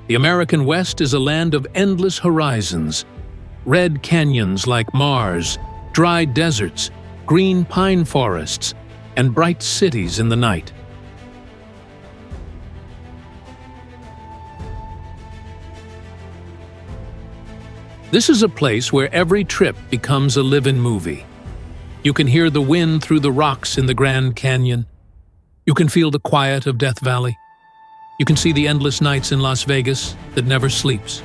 The American West is a land of endless horizons. Red canyons like Mars, dry deserts, green pine forests, and bright cities in the night. This is a place where every trip becomes a live-in movie. You can hear the wind through the rocks in the Grand Canyon. You can feel the quiet of Death Valley. You can see the endless nights in Las Vegas that never sleeps.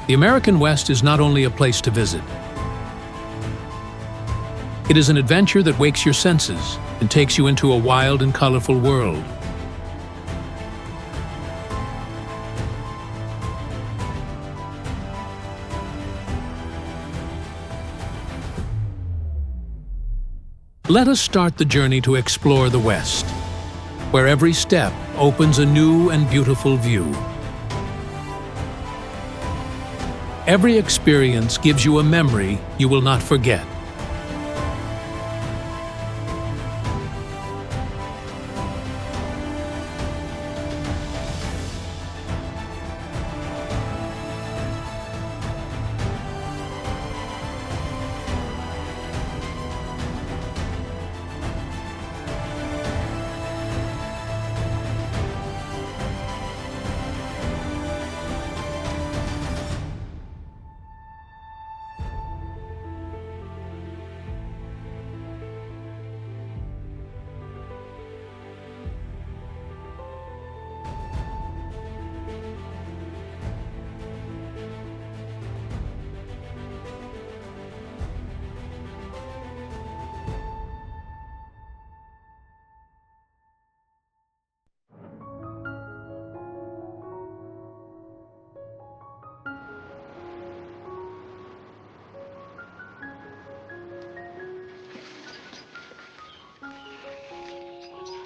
The American West is not only a place to visit. It is an adventure that wakes your senses and takes you into a wild and colorful world. Let us start the journey to explore the West, where every step opens a new and beautiful view. Every experience gives you a memory you will not forget.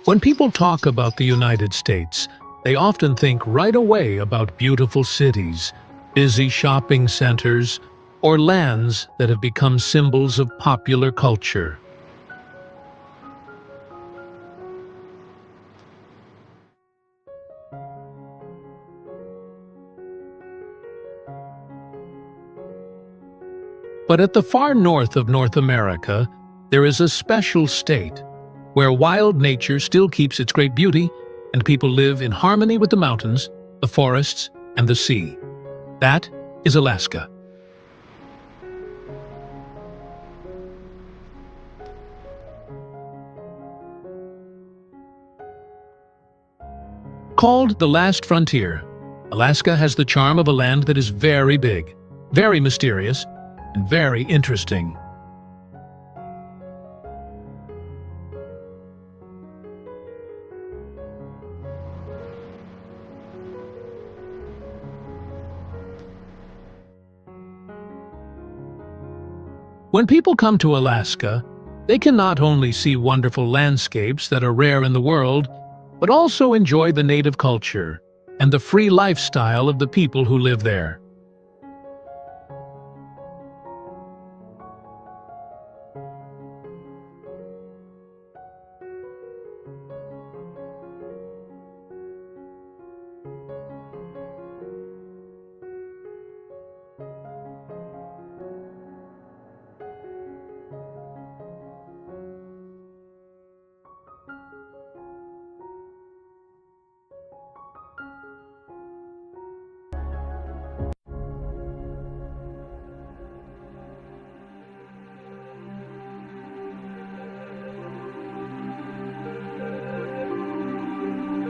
When people talk about the United States, they often think right away about beautiful cities, busy shopping centers, or lands that have become symbols of popular culture. But at the far north of North America, there is a special state where wild nature still keeps its great beauty and people live in harmony with the mountains, the forests, and the sea. That is Alaska. Called the last frontier, Alaska has the charm of a land that is very big, very mysterious, and very interesting. When people come to Alaska, they can not only see wonderful landscapes that are rare in the world, but also enjoy the native culture and the free lifestyle of the people who live there.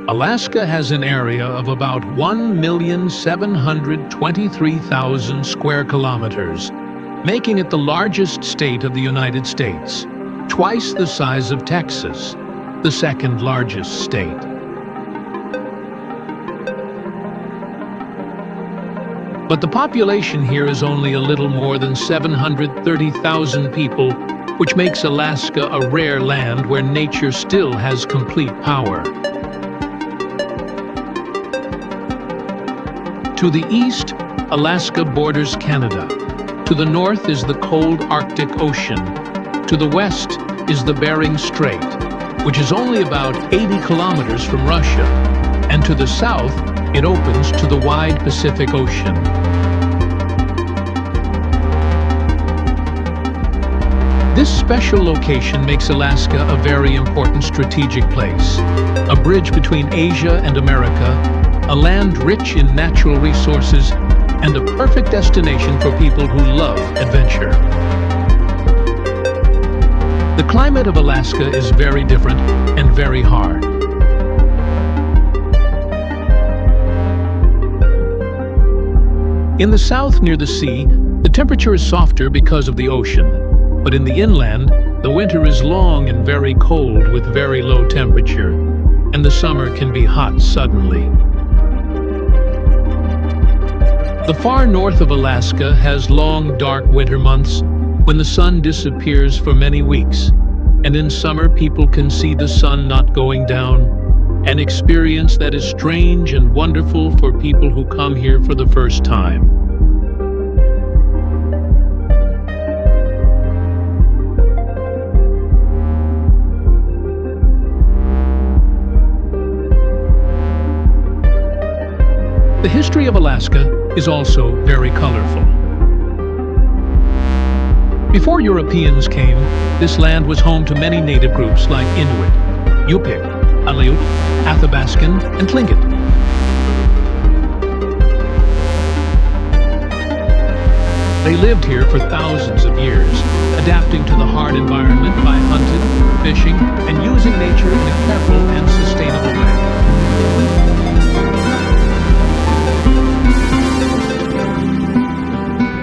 Alaska has an area of about 1,723,000 square kilometers, making it the largest state of the United States, twice the size of Texas, the second largest state. But the population here is only a little more than 730,000 people, which makes Alaska a rare land where nature still has complete power. To the east, Alaska borders Canada. To the north is the cold Arctic Ocean. To the west is the Bering Strait, which is only about 80 kilometers from Russia. And to the south, it opens to the wide Pacific Ocean. This special location makes Alaska a very important strategic place. A bridge between Asia and America, a land rich in natural resources, and a perfect destination for people who love adventure. The climate of Alaska is very different and very hard. In the south near the sea, the temperature is softer because of the ocean, but in the inland, the winter is long and very cold with very low temperature, and the summer can be hot suddenly. The far north of Alaska has long, dark winter months when the sun disappears for many weeks, and in summer people can see the sun not going down, an experience that is strange and wonderful for people who come here for the first time. The history of Alaska is also very colorful. Before Europeans came, this land was home to many native groups like Inuit, Yupik, Aleut, Athabaskan, and Tlingit. They lived here for thousands of years, adapting to the hard environment by hunting, fishing, and using nature in a careful and sustainable way.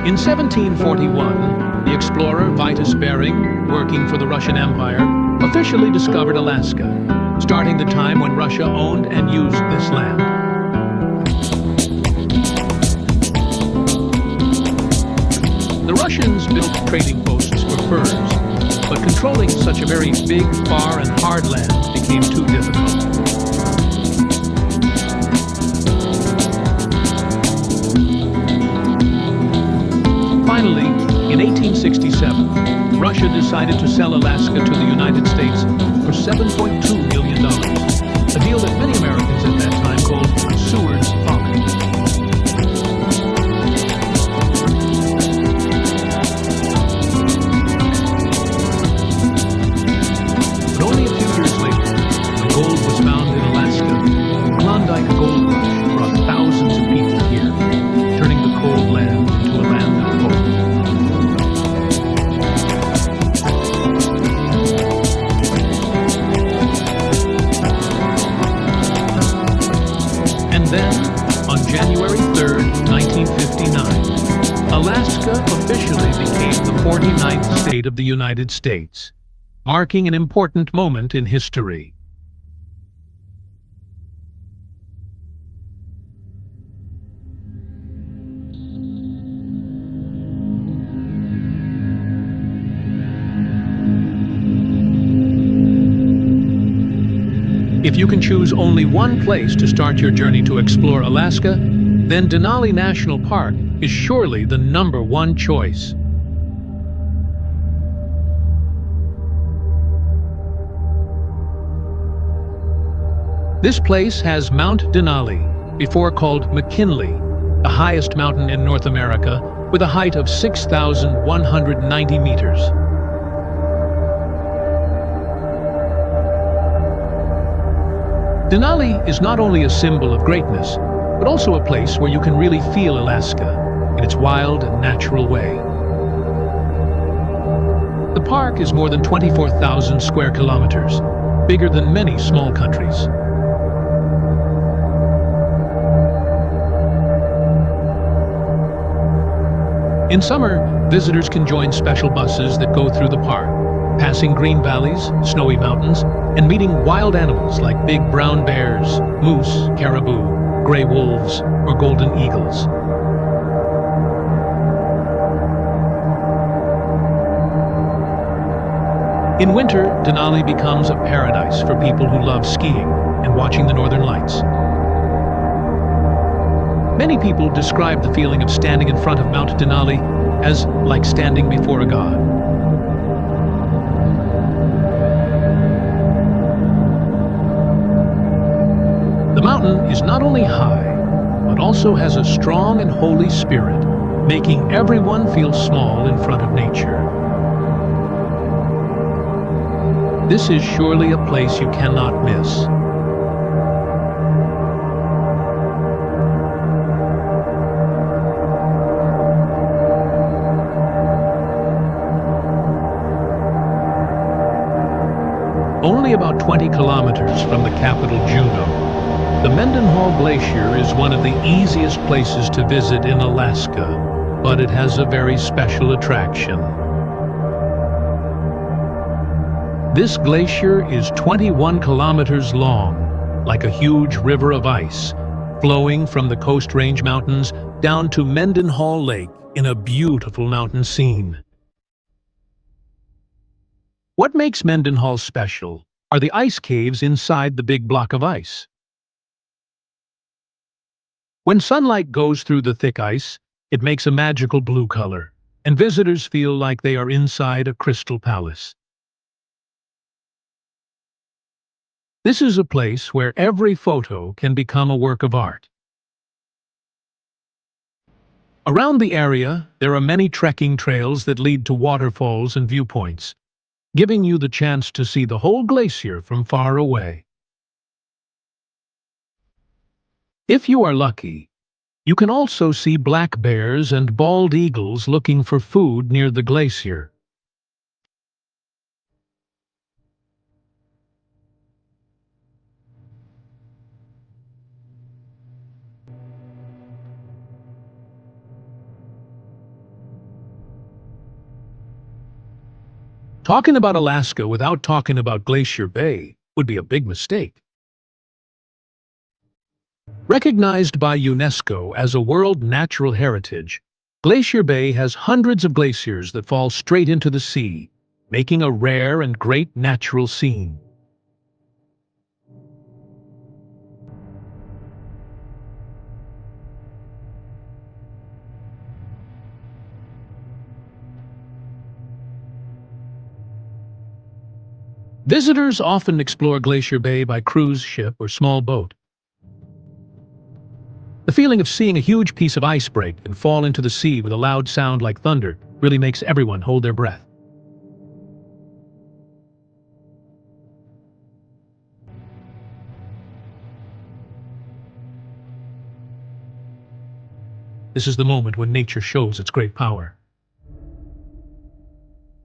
In 1741, the explorer Vitus Bering, working for the Russian Empire, officially discovered Alaska, starting the time when Russia owned and used this land. The Russians built trading posts for furs, but controlling such a very big, far, and hard land became too difficult. Finally, in 1867, Russia decided to sell Alaska to the United States for $7.2 million, a deal that many Americans at that time called Seward's folly. But only a few years later, when gold was found in Alaska, the Klondike Gold Rush brought thousands of people here, turning the cold land into a land of hope. And then, on January 3rd, 1959, Alaska officially became the 49th state of the United States, marking an important moment in history. If you can choose only one place to start your journey to explore Alaska, then Denali National Park is surely the #1 choice. This place has Mount Denali, before called McKinley, the highest mountain in North America, with a height of 6,190 meters. Denali is not only a symbol of greatness, but also a place where you can really feel Alaska in its wild and natural way. The park is more than 24,000 square kilometers, bigger than many small countries. In summer, visitors can join special buses that go through the park, passing green valleys, snowy mountains, and meeting wild animals like big brown bears, moose, caribou, gray wolves, or golden eagles. In winter, Denali becomes a paradise for people who love skiing and watching the northern lights. Many people describe the feeling of standing in front of Mount Denali as like standing before a god. The mountain is not only high, but also has a strong and holy spirit, making everyone feel small in front of nature. This is surely a place you cannot miss. Only about 20 kilometers from the capital Juneau, the Mendenhall Glacier is one of the easiest places to visit in Alaska, but it has a very special attraction. This glacier is 21 kilometers long, like a huge river of ice, flowing from the Coast Range Mountains down to Mendenhall Lake in a beautiful mountain scene. What makes Mendenhall special are the ice caves inside the big block of ice. When sunlight goes through the thick ice, it makes a magical blue color, and visitors feel like they are inside a crystal palace. This is a place where every photo can become a work of art. Around the area, there are many trekking trails that lead to waterfalls and viewpoints, giving you the chance to see the whole glacier from far away. If you are lucky, you can also see black bears and bald eagles looking for food near the glacier. Talking about Alaska without talking about Glacier Bay would be a big mistake. Recognized by UNESCO as a World Natural Heritage, Glacier Bay has hundreds of glaciers that fall straight into the sea, making a rare and great natural scene. Visitors often explore Glacier Bay by cruise ship or small boat. The feeling of seeing a huge piece of ice break and fall into the sea with a loud sound like thunder really makes everyone hold their breath. This is the moment when nature shows its great power.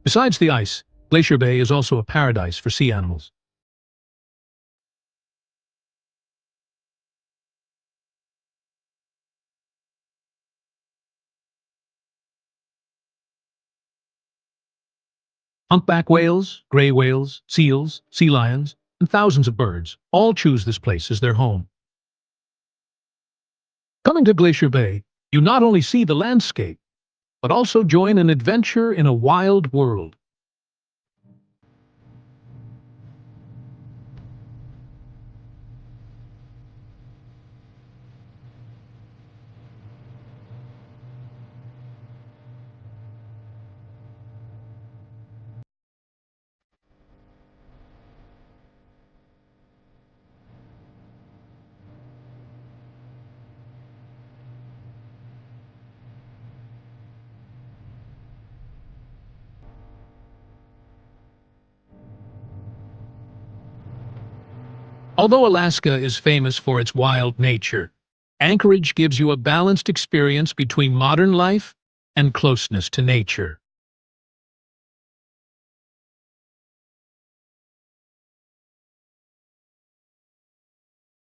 Besides the ice, Glacier Bay is also a paradise for sea animals. Humpback whales, gray whales, seals, sea lions, and thousands of birds all choose this place as their home. Coming to Glacier Bay, you not only see the landscape, but also join an adventure in a wild world. Although Alaska is famous for its wild nature, Anchorage gives you a balanced experience between modern life and closeness to nature.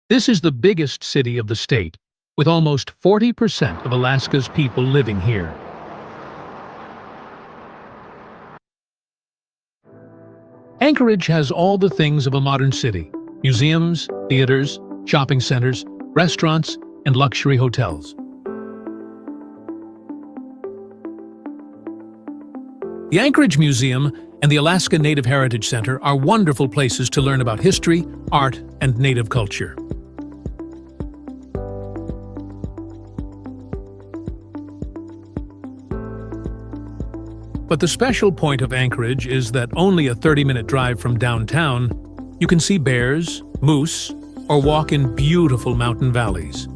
This is the biggest city of the state, with almost 40% of Alaska's people living here. Anchorage has all the things of a modern city: museums, theaters, shopping centers, restaurants, and luxury hotels. The Anchorage Museum and the Alaska Native Heritage Center are wonderful places to learn about history, art, and native culture. But the special point of Anchorage is that only a 30-minute drive from downtown, you can see bears, moose, or walk in beautiful mountain valleys.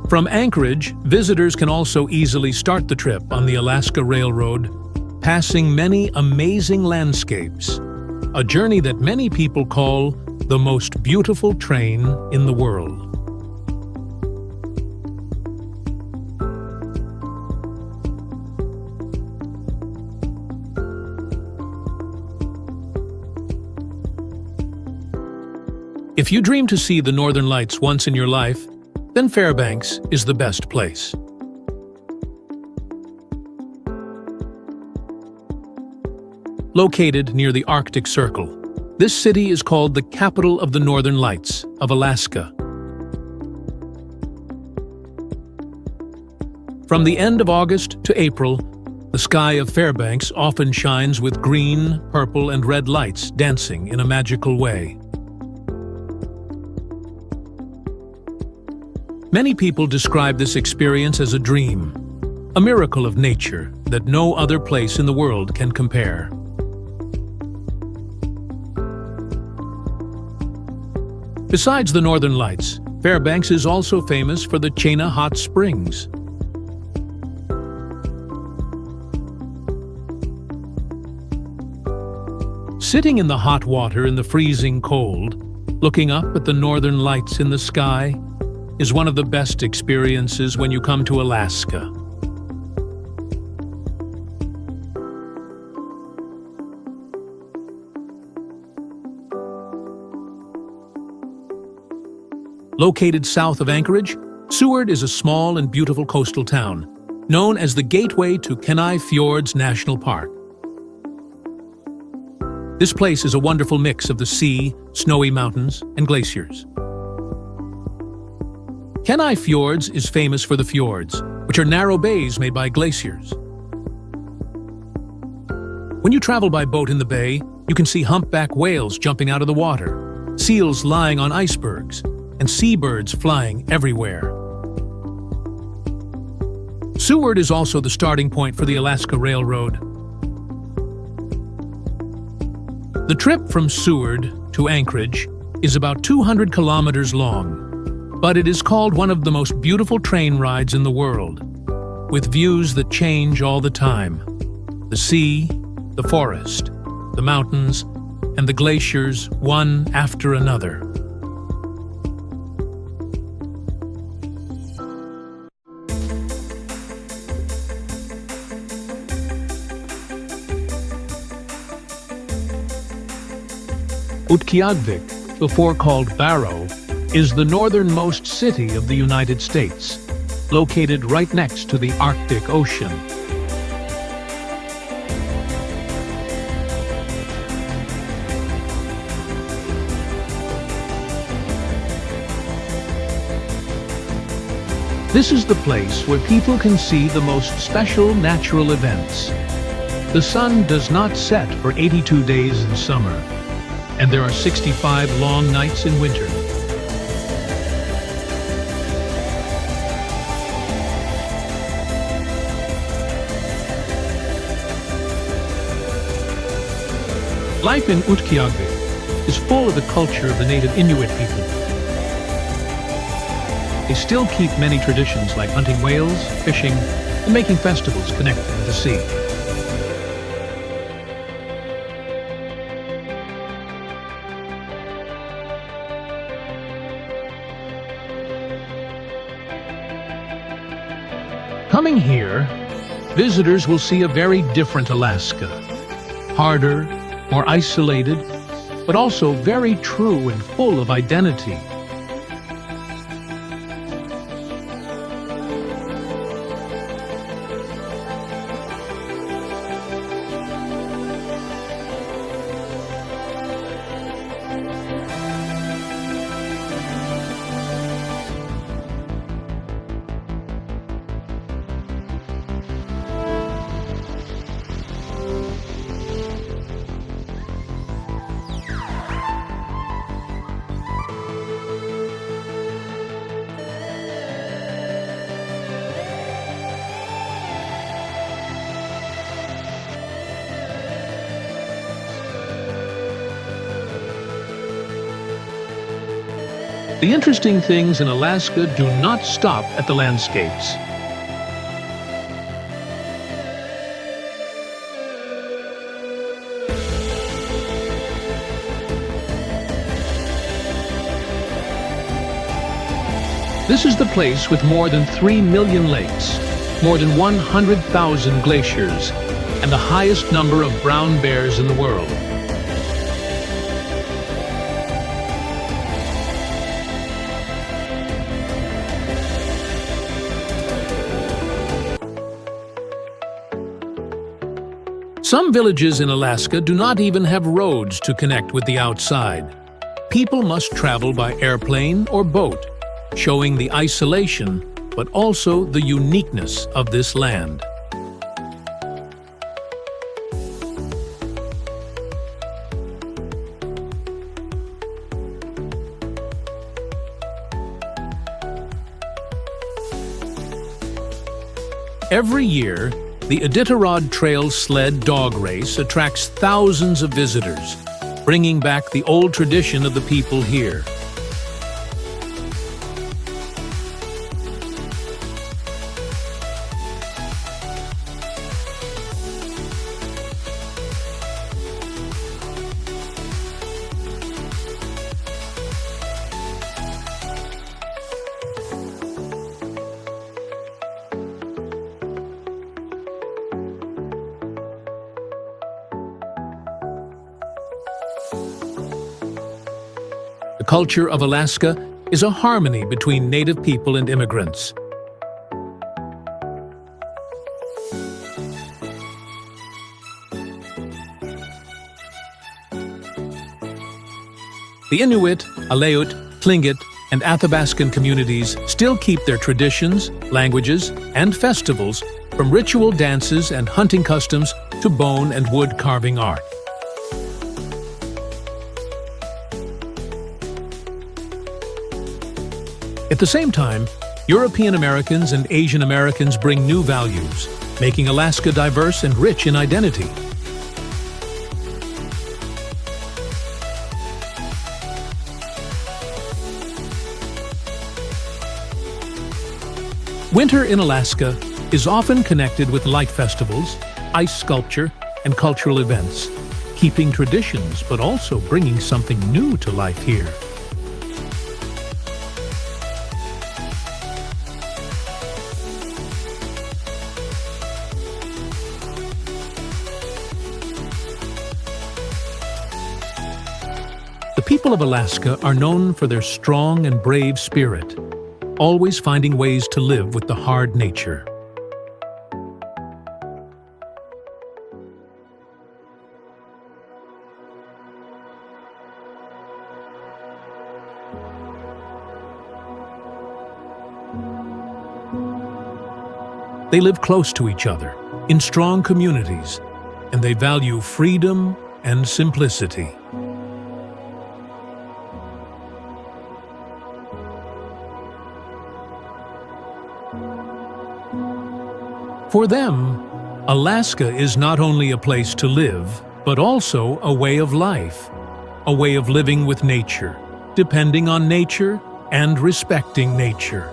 From Anchorage, visitors can also easily start the trip on the Alaska Railroad, passing many amazing landscapes, a journey that many people call the most beautiful train in the world. If you dream to see the Northern Lights once in your life, then Fairbanks is the best place. Located near the Arctic Circle, this city is called the capital of the Northern Lights of Alaska. From the end of August to April, the sky of Fairbanks often shines with green, purple, and red lights dancing in a magical way. Many people describe this experience as a dream, a miracle of nature that no other place in the world can compare. Besides the Northern Lights, Fairbanks is also famous for the Chena Hot Springs. Sitting in the hot water in the freezing cold, looking up at the Northern Lights in the sky, is one of the best experiences when you come to Alaska. Located south of Anchorage, Seward is a small and beautiful coastal town, known as the gateway to Kenai Fjords National Park. This place is a wonderful mix of the sea, snowy mountains, and glaciers. Kenai Fjords is famous for the fjords, which are narrow bays made by glaciers. When you travel by boat in the bay, you can see humpback whales jumping out of the water, seals lying on icebergs, and seabirds flying everywhere. Seward is also the starting point for the Alaska Railroad. The trip from Seward to Anchorage is about 200 kilometers long, but it is called one of the most beautiful train rides in the world, with views that change all the time. The sea, the forest, the mountains, and the glaciers, one after another. Utqiagvik, before called Barrow, is the northernmost city of the United States, located right next to the Arctic Ocean. This is the place where people can see the most special natural events. The sun does not set for 82 days in summer, and there are 65 long nights in winter. Life in Utqiagvik is full of the culture of the native Inuit people. They still keep many traditions like hunting whales, fishing, and making festivals connected with the sea. Coming here, visitors will see a very different Alaska. Harder, more isolated, but also very true and full of identity. The interesting things in Alaska do not stop at the landscapes. This is the place with more than 3 million lakes, more than 100,000 glaciers, and the highest number of brown bears in the world. Some villages in Alaska do not even have roads to connect with the outside. People must travel by airplane or boat, showing the isolation but also the uniqueness of this land. Every year, the Iditarod Trail Sled Dog Race attracts thousands of visitors, bringing back the old tradition of the people here. The culture of Alaska is a harmony between native people and immigrants. The Inuit, Aleut, Tlingit, and Athabaskan communities still keep their traditions, languages, and festivals, from ritual dances and hunting customs to bone and wood carving art. At the same time, European Americans and Asian Americans bring new values, making Alaska diverse and rich in identity. Winter in Alaska is often connected with light festivals, ice sculpture, and cultural events, keeping traditions but also bringing something new to life here. The people of Alaska are known for their strong and brave spirit, always finding ways to live with the hard nature. They live close to each other, in strong communities, and they value freedom and simplicity. For them, Alaska is not only a place to live, but also a way of life, a way of living with nature, depending on nature and respecting nature.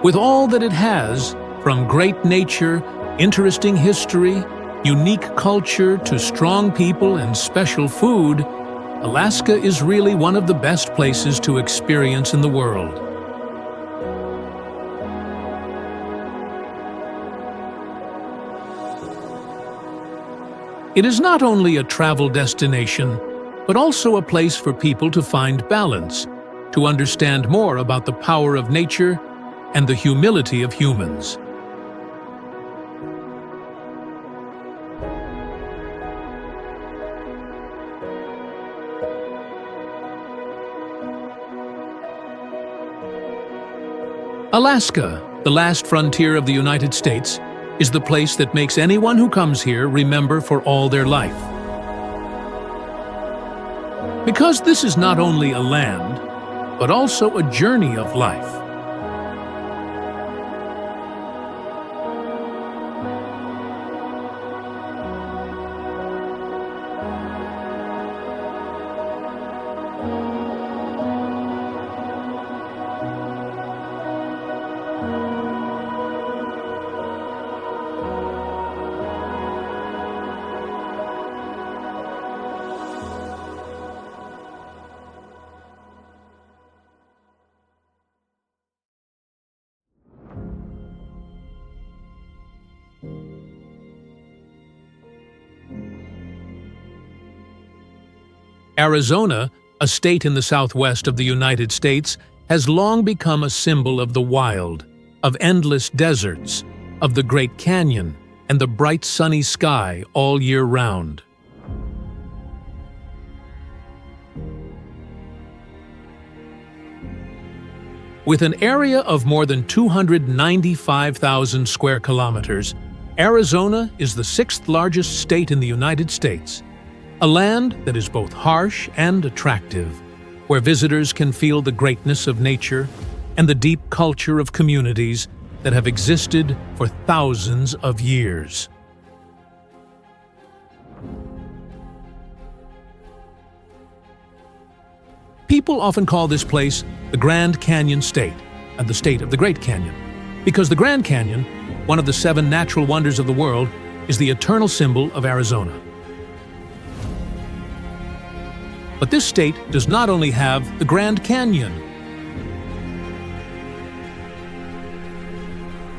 With all that it has, from great nature, interesting history, unique culture to strong people and special food, Alaska is really one of the best places to experience in the world. It is not only a travel destination, but also a place for people to find balance, to understand more about the power of nature and the humility of humans. Alaska, the last frontier of the United States, is the place that makes anyone who comes here remember for all their life. Because this is not only a land, but also a journey of life. Arizona, a state in the southwest of the United States, has long become a symbol of the wild, of endless deserts, of the Great Canyon, and the bright sunny sky all year round. With an area of more than 295,000 square kilometers, Arizona is the sixth largest state in the United States. A land that is both harsh and attractive, where visitors can feel the greatness of nature and the deep culture of communities that have existed for thousands of years. People often call this place the Grand Canyon State, and the state of the Great Canyon, because the Grand Canyon, one of the 7 natural wonders of the world, is the eternal symbol of Arizona. But this state does not only have the Grand Canyon.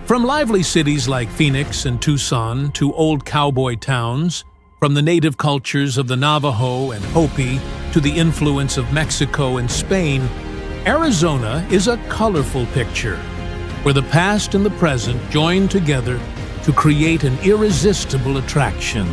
From lively cities like Phoenix and Tucson to old cowboy towns, from the native cultures of the Navajo and Hopi to the influence of Mexico and Spain, Arizona is a colorful picture, where the past and the present join together to create an irresistible attraction.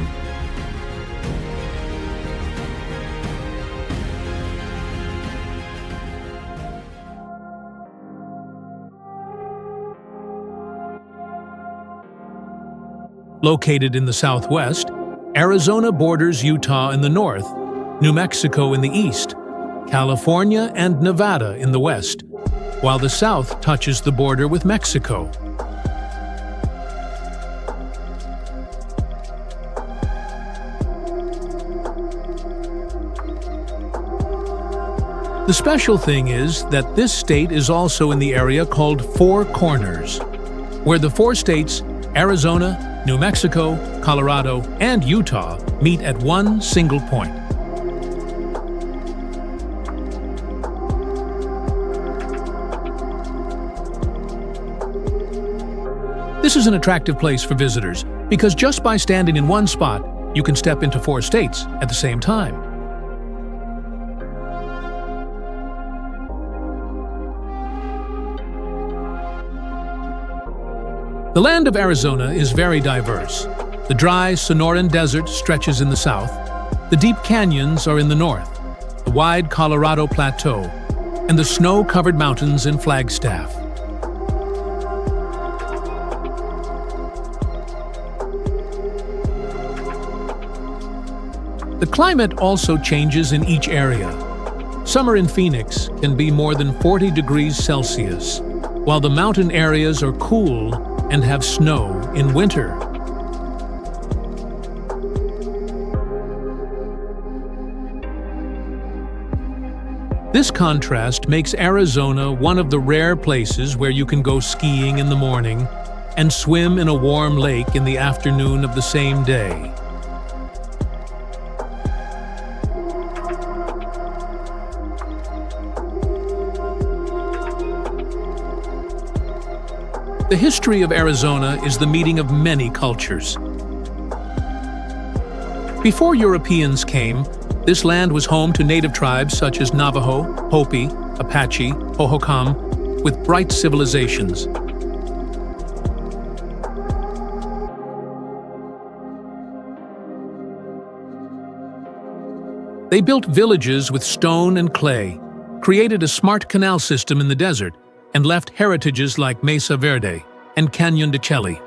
Located in the southwest, Arizona borders Utah in the north, New Mexico in the east, California and Nevada in the west, while the south touches the border with Mexico. The special thing is that this state is also in the area called Four Corners, where the 4 states, Arizona, New Mexico, Colorado, and Utah, meet at one single point. This is an attractive place for visitors because just by standing in one spot, you can step into 4 states at the same time. The land of Arizona is very diverse. The dry Sonoran Desert stretches in the south, the deep canyons are in the north, the wide Colorado Plateau, and the snow-covered mountains in Flagstaff. The climate also changes in each area. Summer in Phoenix can be more than 40 degrees Celsius, while the mountain areas are cool and have snow in winter. This contrast makes Arizona one of the rare places where you can go skiing in the morning and swim in a warm lake in the afternoon of the same day. The history of Arizona is the meeting of many cultures. Before Europeans came, this land was home to native tribes such as Navajo, Hopi, Apache, Hohokam, with bright civilizations. They built villages with stone and clay, created a smart canal system in the desert, and left heritages like Mesa Verde and Canyon de Chelly.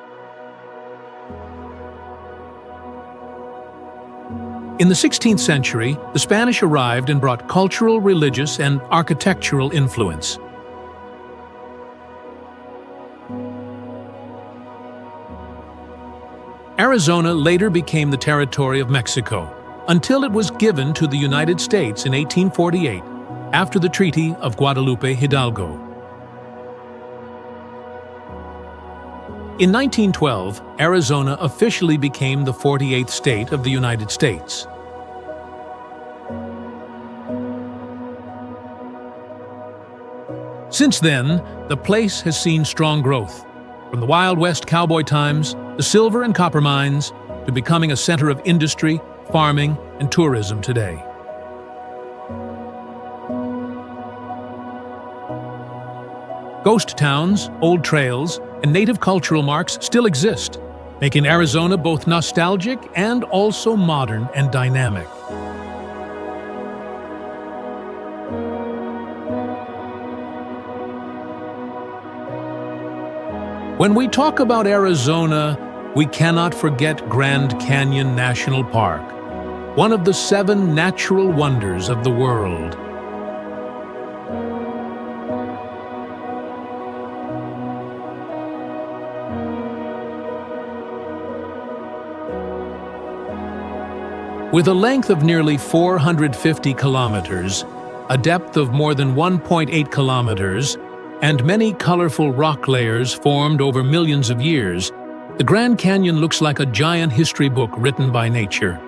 In the 16th century, the Spanish arrived and brought cultural, religious, and architectural influence. Arizona later became the territory of Mexico, until it was given to the United States in 1848 after the Treaty of Guadalupe Hidalgo. In 1912, Arizona officially became the 48th state of the United States. Since then, the place has seen strong growth, from the Wild West cowboy times, the silver and copper mines, to becoming a center of industry, farming, and tourism today. Ghost towns, old trails, and native cultural marks still exist, making Arizona both nostalgic and also modern and dynamic. When we talk about Arizona, we cannot forget Grand Canyon National Park, one of the 7 natural wonders of the world. With a length of nearly 450 kilometers, a depth of more than 1.8 kilometers, and many colorful rock layers formed over millions of years, the Grand Canyon looks like a giant history book written by nature.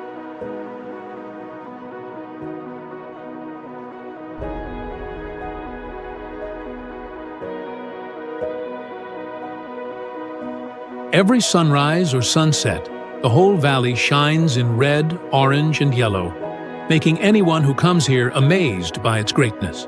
Every sunrise or sunset, the whole valley shines in red, orange, and yellow, making anyone who comes here amazed by its greatness.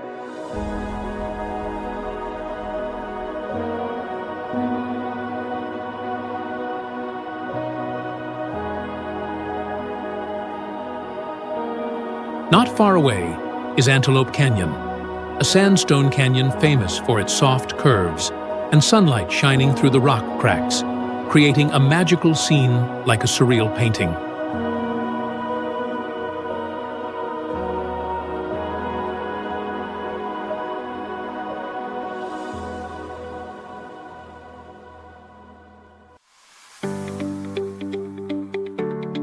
Not far away is Antelope Canyon, a sandstone canyon famous for its soft curves and sunlight shining through the rock cracks, creating a magical scene like a surreal painting.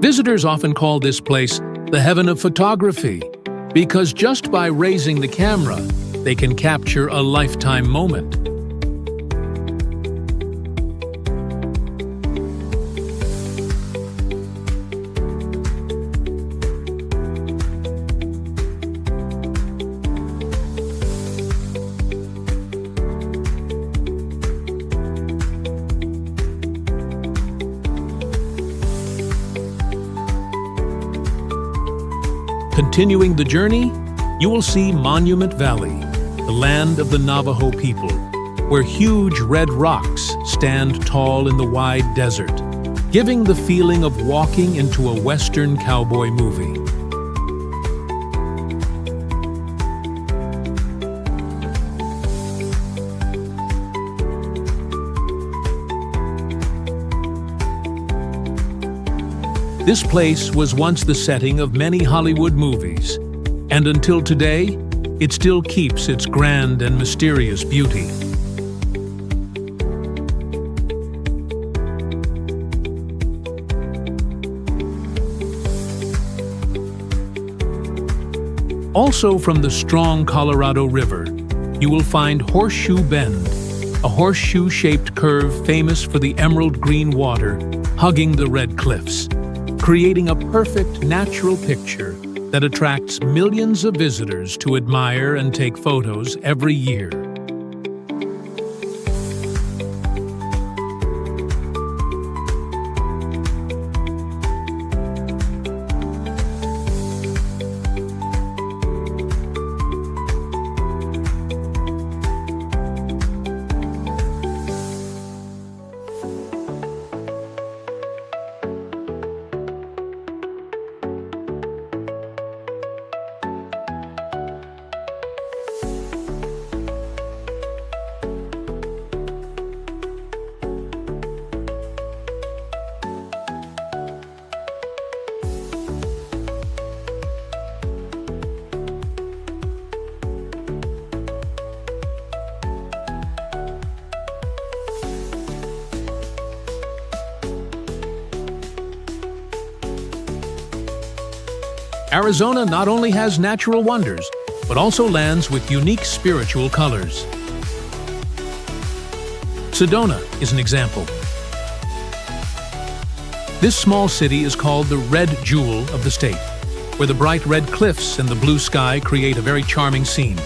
Visitors often call this place the heaven of photography, because just by raising the camera, they can capture a lifetime moment. Continuing the journey, you will see Monument Valley, the land of the Navajo people, where huge red rocks stand tall in the wide desert, giving the feeling of walking into a Western cowboy movie. This place was once the setting of many Hollywood movies, and until today, it still keeps its grand and mysterious beauty. Also from the strong Colorado River, you will find Horseshoe Bend, a horseshoe-shaped curve famous for the emerald green water hugging the red cliffs, creating a perfect natural picture that attracts millions of visitors to admire and take photos every year. Arizona not only has natural wonders, but also lands with unique spiritual colors. Sedona is an example. This small city is called the Red Jewel of the state, where the bright red cliffs and the blue sky create a very charming scene.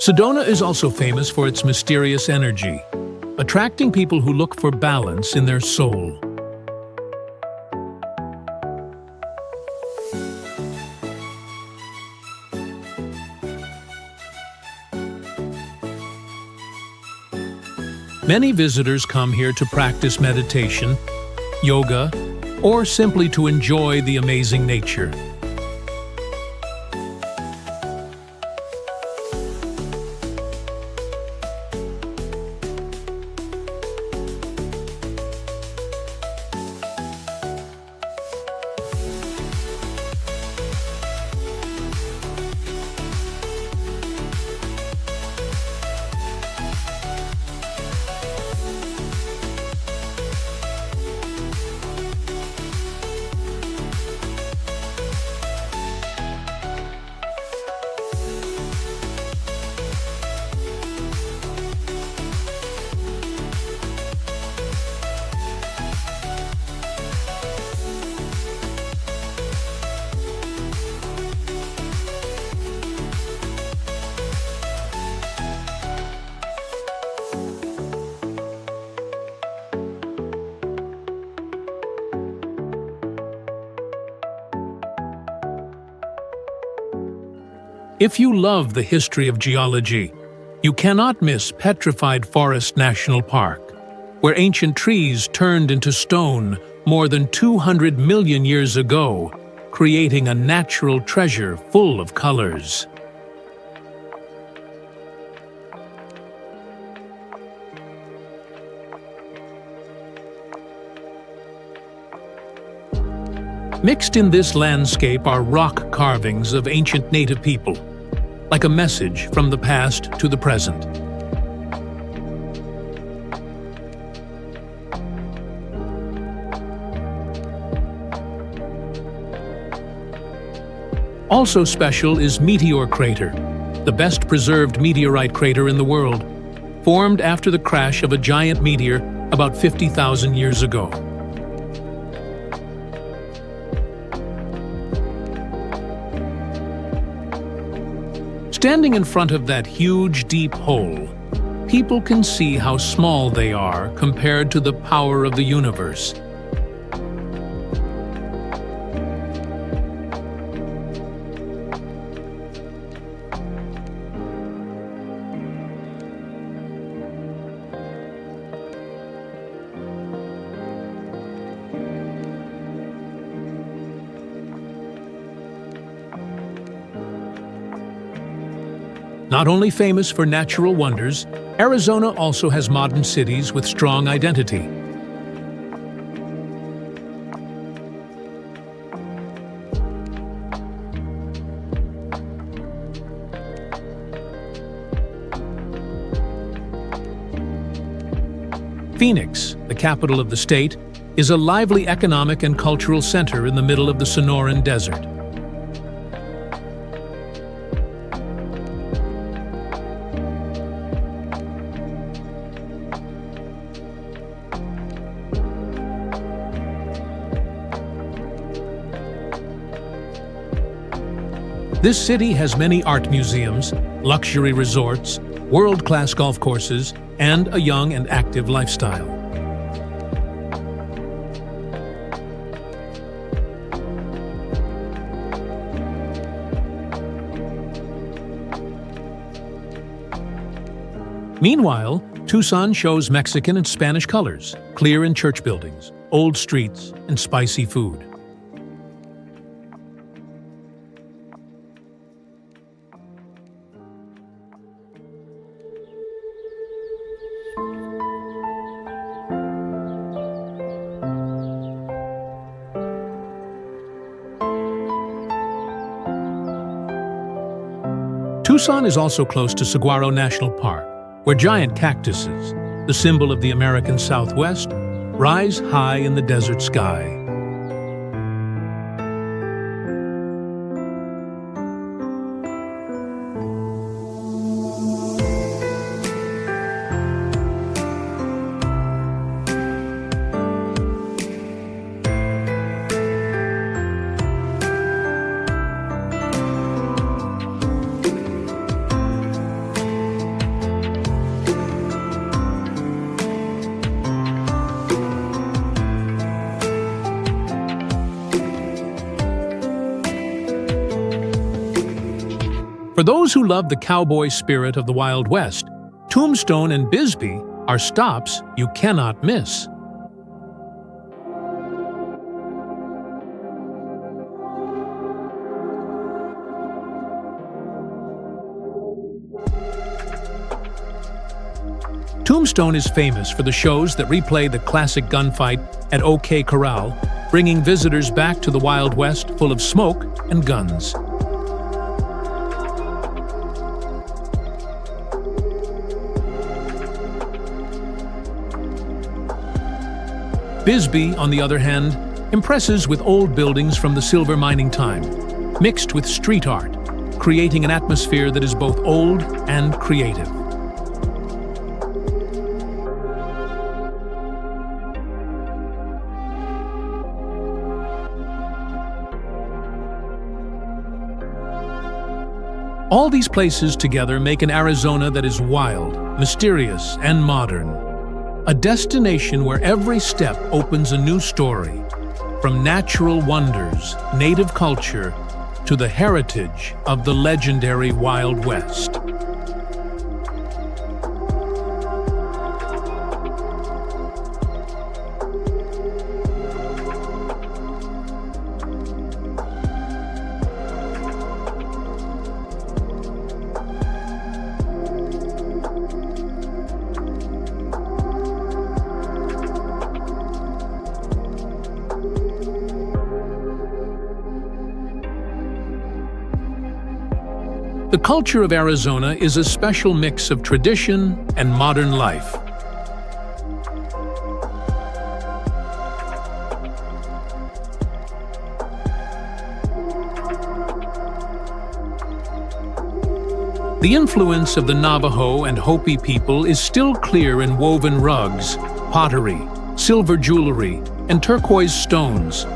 Sedona is also famous for its mysterious energy, attracting people who look for balance in their soul. Many visitors come here to practice meditation, yoga, or simply to enjoy the amazing nature. If you love the history of geology, you cannot miss Petrified Forest National Park, where ancient trees turned into stone more than 200 million years ago, creating a natural treasure full of colors. Mixed in this landscape are rock carvings of ancient native people, like a message from the past to the present. Also special is Meteor Crater, the best preserved meteorite crater in the world, formed after the crash of a giant meteor about 50,000 years ago. Standing in front of that huge, deep hole, people can see how small they are compared to the power of the universe. Not only famous for natural wonders, Arizona also has modern cities with strong identity. Phoenix, the capital of the state, is a lively economic and cultural center in the middle of the Sonoran Desert. This city has many art museums, luxury resorts, world-class golf courses, and a young and active lifestyle. Meanwhile, Tucson shows Mexican and Spanish colors, clear in church buildings, old streets, and spicy food. Tucson is also close to Saguaro National Park, where giant cactuses, the symbol of the American Southwest, rise high in the desert sky. For those who love the cowboy spirit of the Wild West, Tombstone and Bisbee are stops you cannot miss. Tombstone is famous for the shows that replay the classic gunfight at OK Corral, bringing visitors back to the Wild West full of smoke and guns. Bisbee, on the other hand, impresses with old buildings from the silver mining time, mixed with street art, creating an atmosphere that is both old and creative. All these places together make an Arizona that is wild, mysterious, and modern. A destination where every step opens a new story, from natural wonders, native culture, to the heritage of the legendary Wild West. The culture of Arizona is a special mix of tradition and modern life. The influence of the Navajo and Hopi people is still clear in woven rugs, pottery, silver jewelry, and turquoise stones,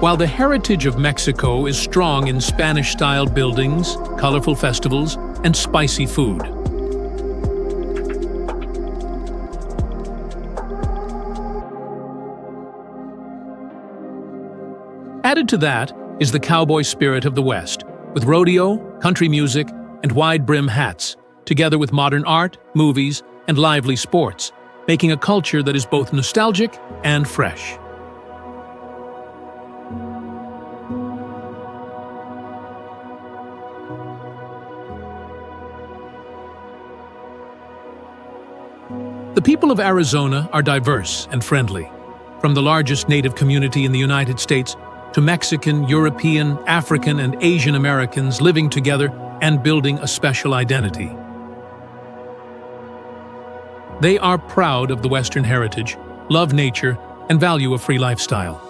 while the heritage of Mexico is strong in Spanish-style buildings, colorful festivals, and spicy food. Added to that is the cowboy spirit of the West, with rodeo, country music, and wide-brim hats, together with modern art, movies, and lively sports, making a culture that is both nostalgic and fresh. The people of Arizona are diverse and friendly, from the largest native community in the United States to Mexican, European, African, and Asian Americans living together and building a special identity. They are proud of the Western heritage, love nature, and value a free lifestyle.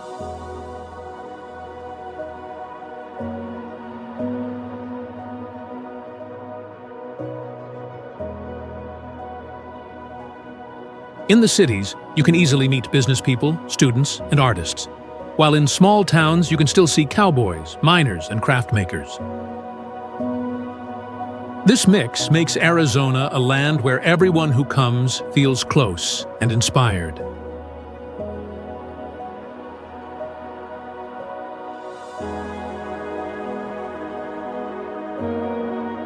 In the cities, you can easily meet business people, students, and artists, while in small towns you can still see cowboys, miners, and craft makers. This mix makes Arizona a land where everyone who comes feels close and inspired.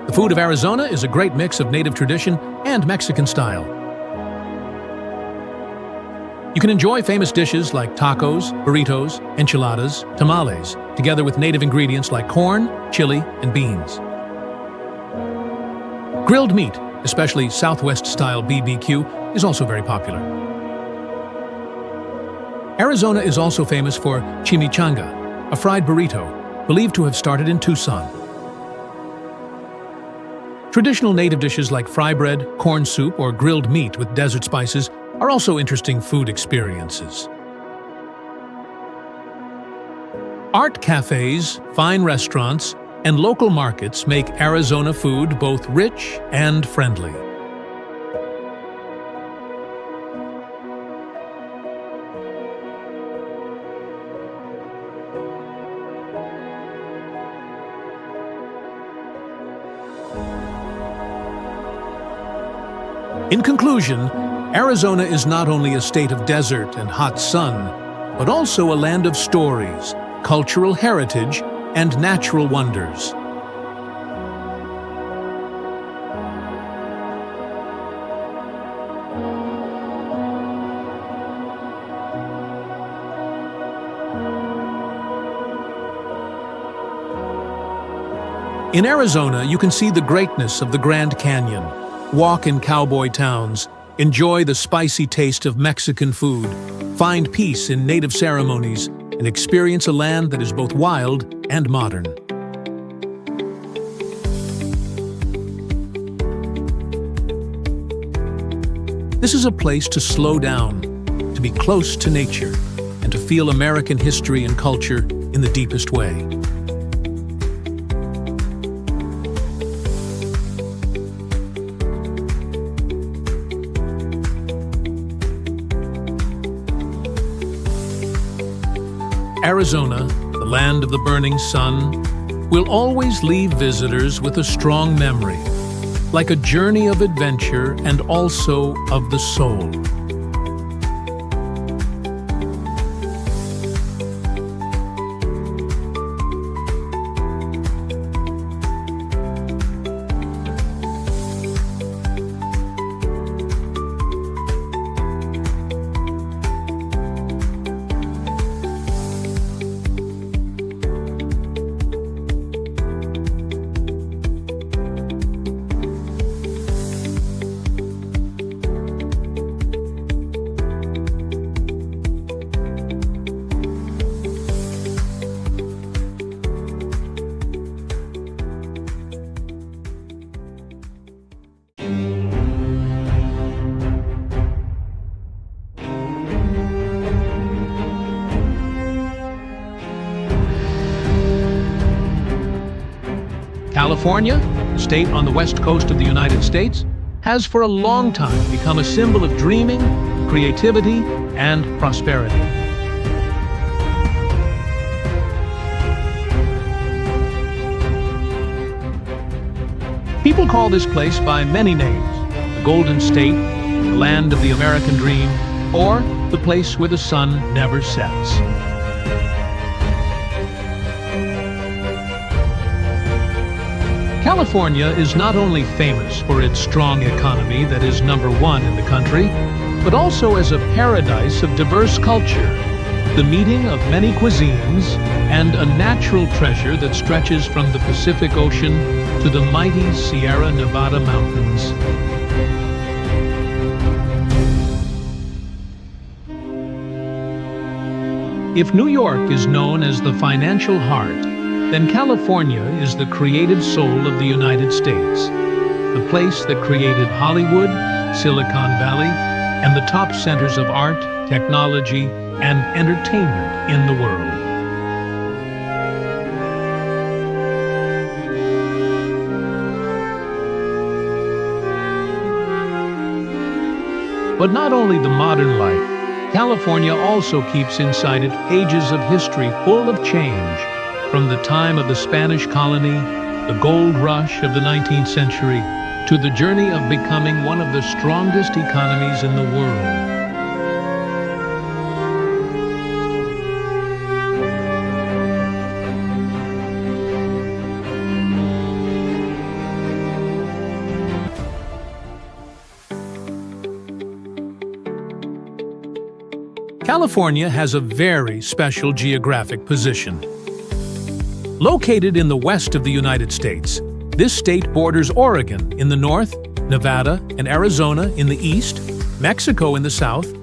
The food of Arizona is a great mix of native tradition and Mexican style. You can enjoy famous dishes like tacos, burritos, enchiladas, tamales, together with native ingredients like corn, chili, and beans. Grilled meat, especially Southwest-style BBQ, is also very popular. Arizona is also famous for chimichanga, a fried burrito, believed to have started in Tucson. Traditional native dishes like fry bread, corn soup, or grilled meat with desert spices are also interesting food experiences. Art cafes, fine restaurants, and local markets make Arizona food both rich and friendly. In conclusion, Arizona is not only a state of desert and hot sun, but also a land of stories, cultural heritage, and natural wonders. In Arizona, you can see the greatness of the Grand Canyon, walk in cowboy towns, enjoy the spicy taste of Mexican food, find peace in native ceremonies, and experience a land that is both wild and modern. This is a place to slow down, to be close to nature, and to feel American history and culture in the deepest way. Arizona, the land of the burning sun, will always leave visitors with a strong memory, like a journey of adventure and also of the soul. California, a state on the west coast of the United States, has for a long time become a symbol of dreaming, creativity, and prosperity. People call this place by many names: the Golden State, the land of the American dream, or the place where the sun never sets. California is not only famous for its strong economy that is #1 in the country, but also as a paradise of diverse culture, the meeting of many cuisines, and a natural treasure that stretches from the Pacific Ocean to the mighty Sierra Nevada mountains. If New York is known as the financial heart, then California is the creative soul of the United States, the place that created Hollywood, Silicon Valley, and the top centers of art, technology, and entertainment in the world. But not only the modern life, California also keeps inside it pages of history full of change, from the time of the Spanish colony, the gold rush of the 19th century, to the journey of becoming one of the strongest economies in the world. California has a very special geographic position. Located in the west of the United States, this state borders Oregon in the north, Nevada and Arizona in the east, Mexico in the south,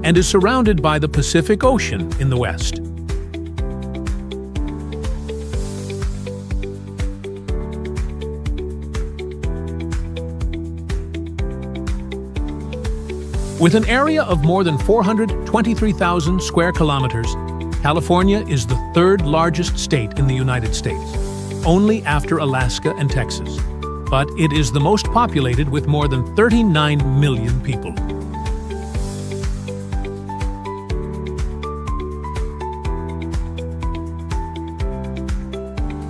and is surrounded by the Pacific Ocean in the west. With an area of more than 423,000 square kilometers, California is the third largest state in the United States, only after Alaska and Texas. But it is the most populated with more than 39 million people.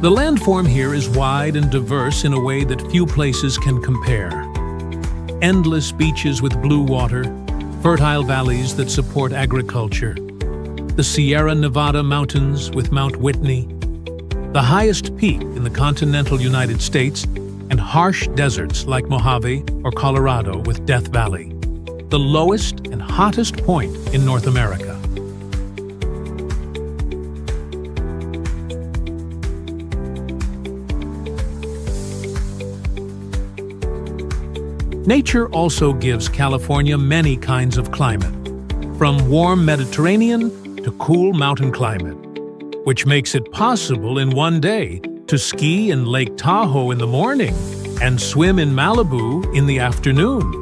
The landform here is wide and diverse in a way that few places can compare. Endless beaches with blue water, fertile valleys that support agriculture, the Sierra Nevada mountains with Mount Whitney, the highest peak in the continental United States, and harsh deserts like Mojave or Colorado with Death Valley, the lowest and hottest point in North America. Nature also gives California many kinds of climate, from warm Mediterranean to cool mountain climate, which makes it possible in one day to ski in Lake Tahoe in the morning and swim in Malibu in the afternoon.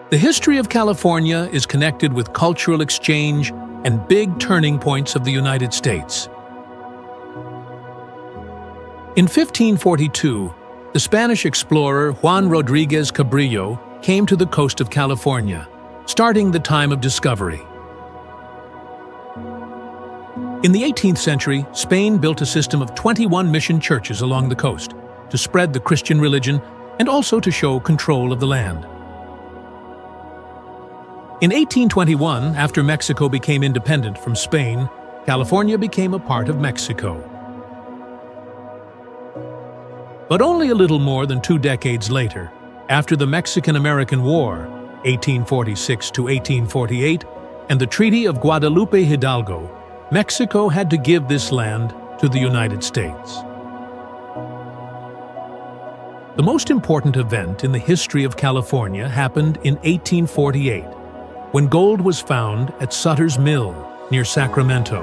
The history of California is connected with cultural exchange and big turning points of the United States. In 1542, the Spanish explorer Juan Rodriguez Cabrillo came to the coast of California, starting the time of discovery. In the 18th century, Spain built a system of 21 mission churches along the coast to spread the Christian religion and also to show control of the land. In 1821, after Mexico became independent from Spain, California became a part of Mexico. But only a little more than 2 decades later, after the Mexican-American War, 1846 to 1848, and the Treaty of Guadalupe Hidalgo, Mexico had to give this land to the United States. The most important event in the history of California happened in 1848, when gold was found at Sutter's Mill near Sacramento.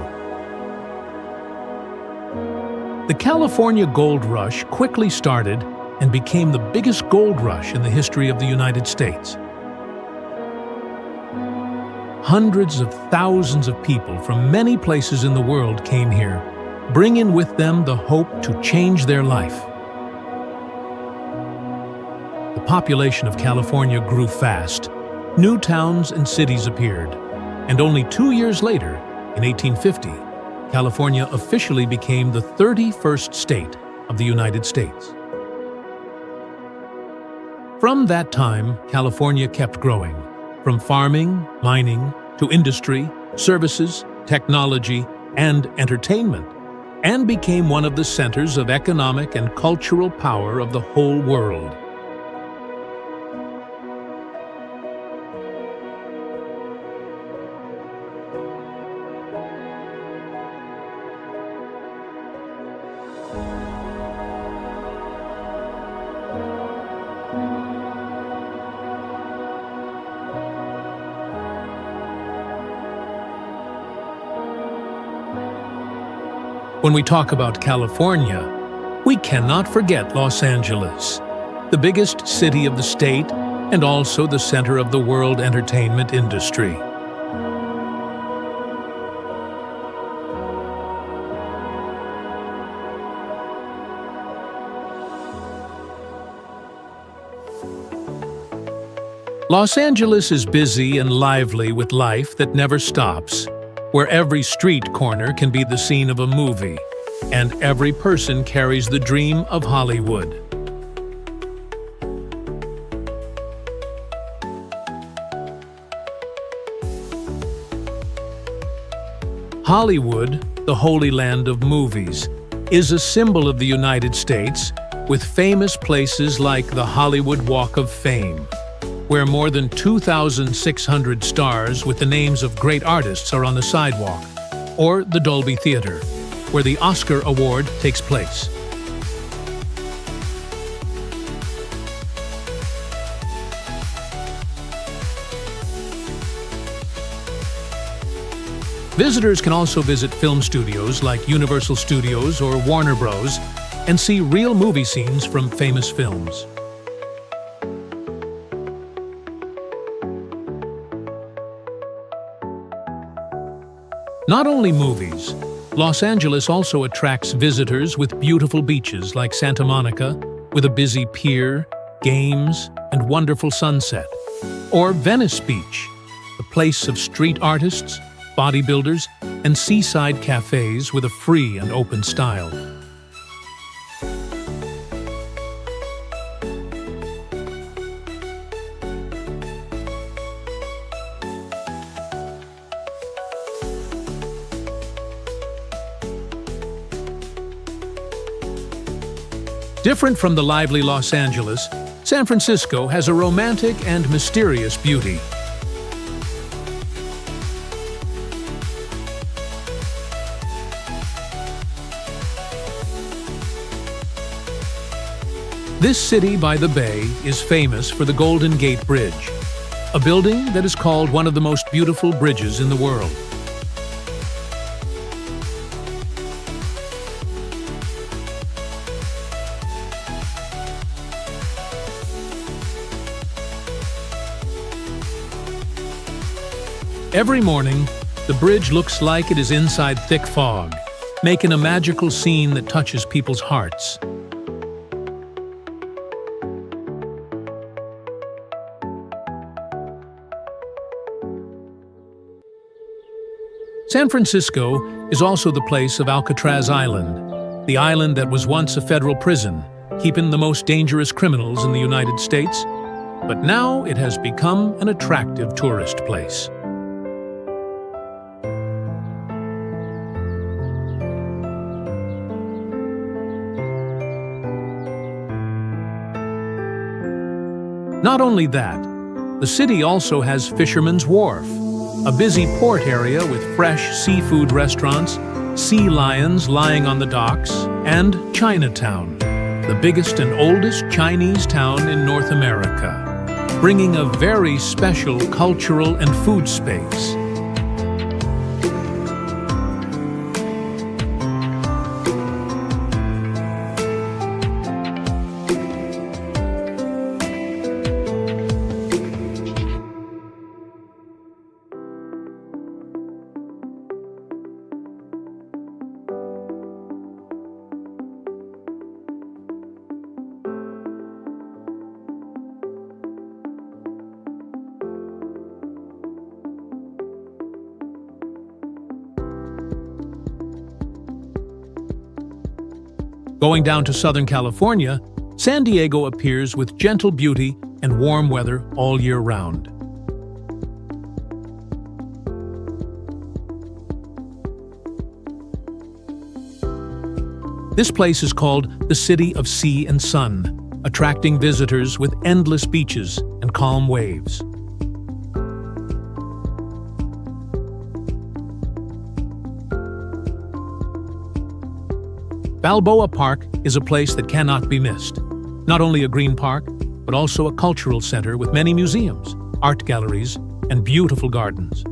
The California Gold Rush quickly started and became the biggest gold rush in the history of the United States. Hundreds of thousands of people from many places in the world came here, bringing with them the hope to change their life. The population of California grew fast. New towns and cities appeared, and only 2 years later, in 1850, California officially became the 31st state of the United States. From that time, California kept growing, from farming, mining, to industry, services, technology, and entertainment, and became one of the centers of economic and cultural power of the whole world. When we talk about California, we cannot forget Los Angeles, the biggest city of the state and also the center of the world entertainment industry. Los Angeles is busy and lively with life that never stops, where every street corner can be the scene of a movie, and every person carries the dream of Hollywood. Hollywood, the holy land of movies, is a symbol of the United States, with famous places like the Hollywood Walk of Fame, where more than 2,600 stars with the names of great artists are on the sidewalk, or the Dolby Theater, where the Oscar Award takes place. Visitors can also visit film studios like Universal Studios or Warner Bros. And see real movie scenes from famous films. Not only movies, Los Angeles also attracts visitors with beautiful beaches like Santa Monica, with a busy pier, games, and wonderful sunset. Or Venice Beach, a place of street artists, bodybuilders, and seaside cafes with a free and open style. Different from the lively Los Angeles, San Francisco has a romantic and mysterious beauty. This city by the bay is famous for the Golden Gate Bridge, a building that is called one of the most beautiful bridges in the world. Every morning, the bridge looks like it is inside thick fog, making a magical scene that touches people's hearts. San Francisco is also the place of Alcatraz Island, the island that was once a federal prison, keeping the most dangerous criminals in the United States, but now it has become an attractive tourist place. Not only that, the city also has Fisherman's Wharf, a busy port area with fresh seafood restaurants, sea lions lying on the docks, and Chinatown, the biggest and oldest Chinese town in North America, bringing a very special cultural and food space. Going down to Southern California, San Diego appears with gentle beauty and warm weather all year round. This place is called the City of Sea and Sun, attracting visitors with endless beaches and calm waves. Balboa Park is a place that cannot be missed. Not only a green park, but also a cultural center with many museums, art galleries, and beautiful gardens.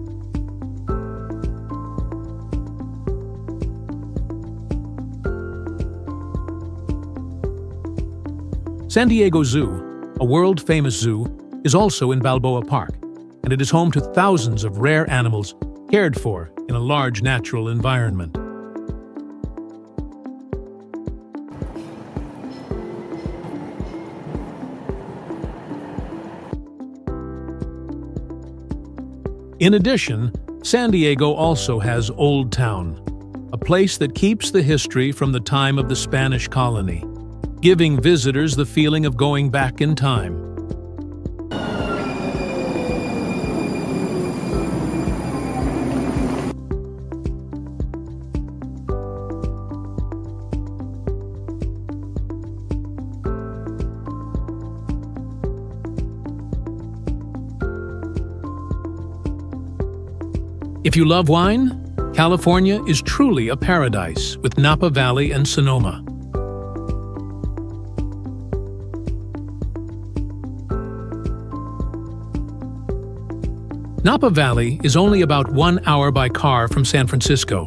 San Diego Zoo, a world-famous zoo, is also in Balboa Park, and it is home to thousands of rare animals cared for in a large natural environment. In addition, San Diego also has Old Town, a place that keeps the history from the time of the Spanish colony, giving visitors the feeling of going back in time. If you love wine, California is truly a paradise with Napa Valley and Sonoma. Napa Valley is only about 1 hour by car from San Francisco,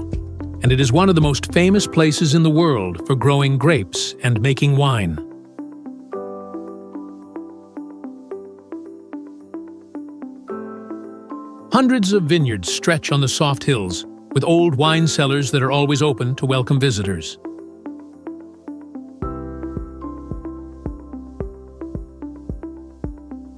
and it is one of the most famous places in the world for growing grapes and making wine. Hundreds of vineyards stretch on the soft hills, with old wine cellars that are always open to welcome visitors.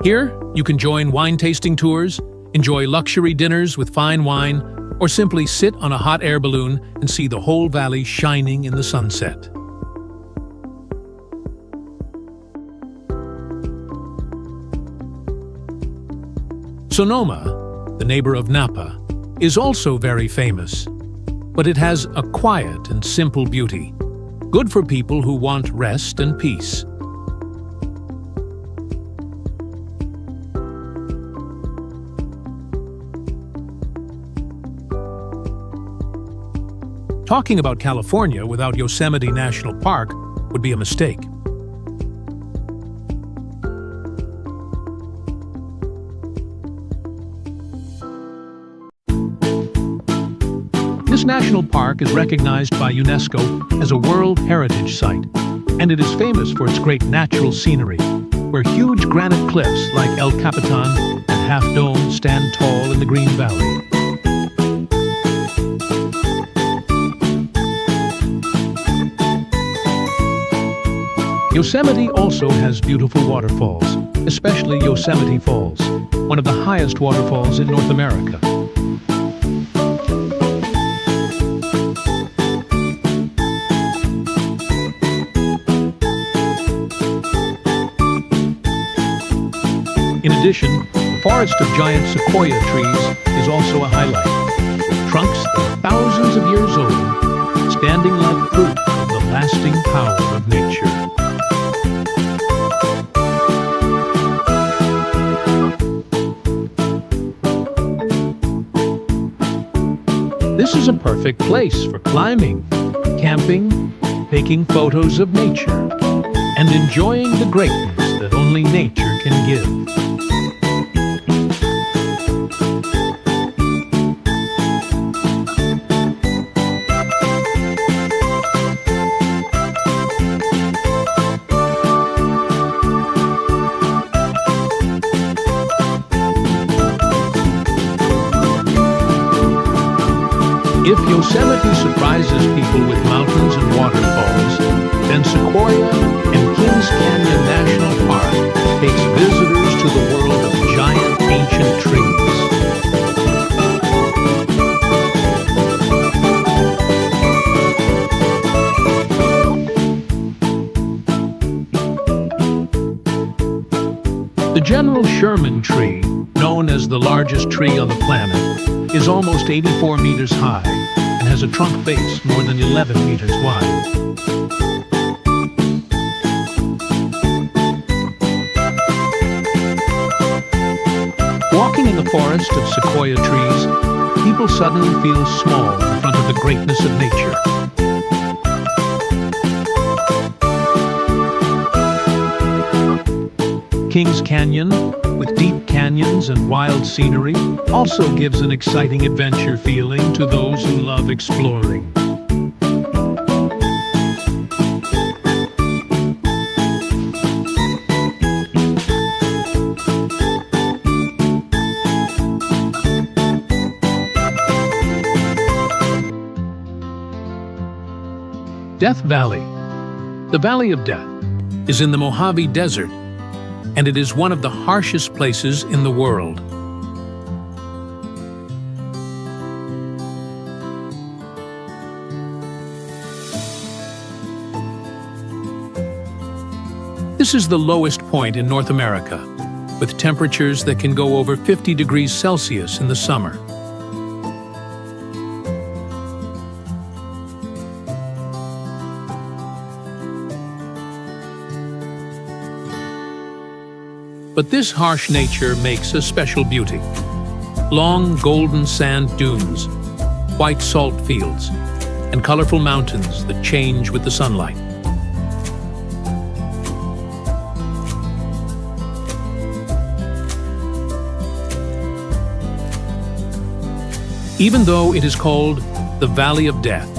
Here, you can join wine tasting tours, enjoy luxury dinners with fine wine, or simply sit on a hot air balloon and see the whole valley shining in the sunset. Sonoma, the neighbor of Napa, is also very famous, but it has a quiet and simple beauty, good for people who want rest and peace. Talking about California without Yosemite National Park would be a mistake. This national park is recognized by UNESCO as a World Heritage Site, and it is famous for its great natural scenery, where huge granite cliffs like El Capitan and Half Dome stand tall in the Green Valley. Yosemite also has beautiful waterfalls, especially Yosemite Falls, one of the highest waterfalls in North America. In addition, the forest of giant sequoia trees is also a highlight, with trunks that are thousands of years old, standing like proof of the lasting power of nature. This is a perfect place for climbing, camping, taking photos of nature, and enjoying the greatness that only nature can give. If Yosemite surprises people with mountains and waterfalls, then Sequoia and Kings Canyon National Park takes visitors to the world of giant ancient trees. The General Sherman tree, known as the largest tree on the planet, is almost 84 meters high and has a trunk base more than 11 meters wide. Walking in the forest of sequoia trees, people suddenly feel small in front of the greatness of nature. Kings Canyon, with deep canyons and wild scenery, also gives an exciting adventure feeling to those who love exploring. Death Valley. The Valley of Death is in the Mojave Desert, and it is one of the harshest places in the world. This is the lowest point in North America, with temperatures that can go over 50 degrees Celsius in the summer. But this harsh nature makes a special beauty. Long golden sand dunes, white salt fields, and colorful mountains that change with the sunlight. Even though it is called the Valley of Death,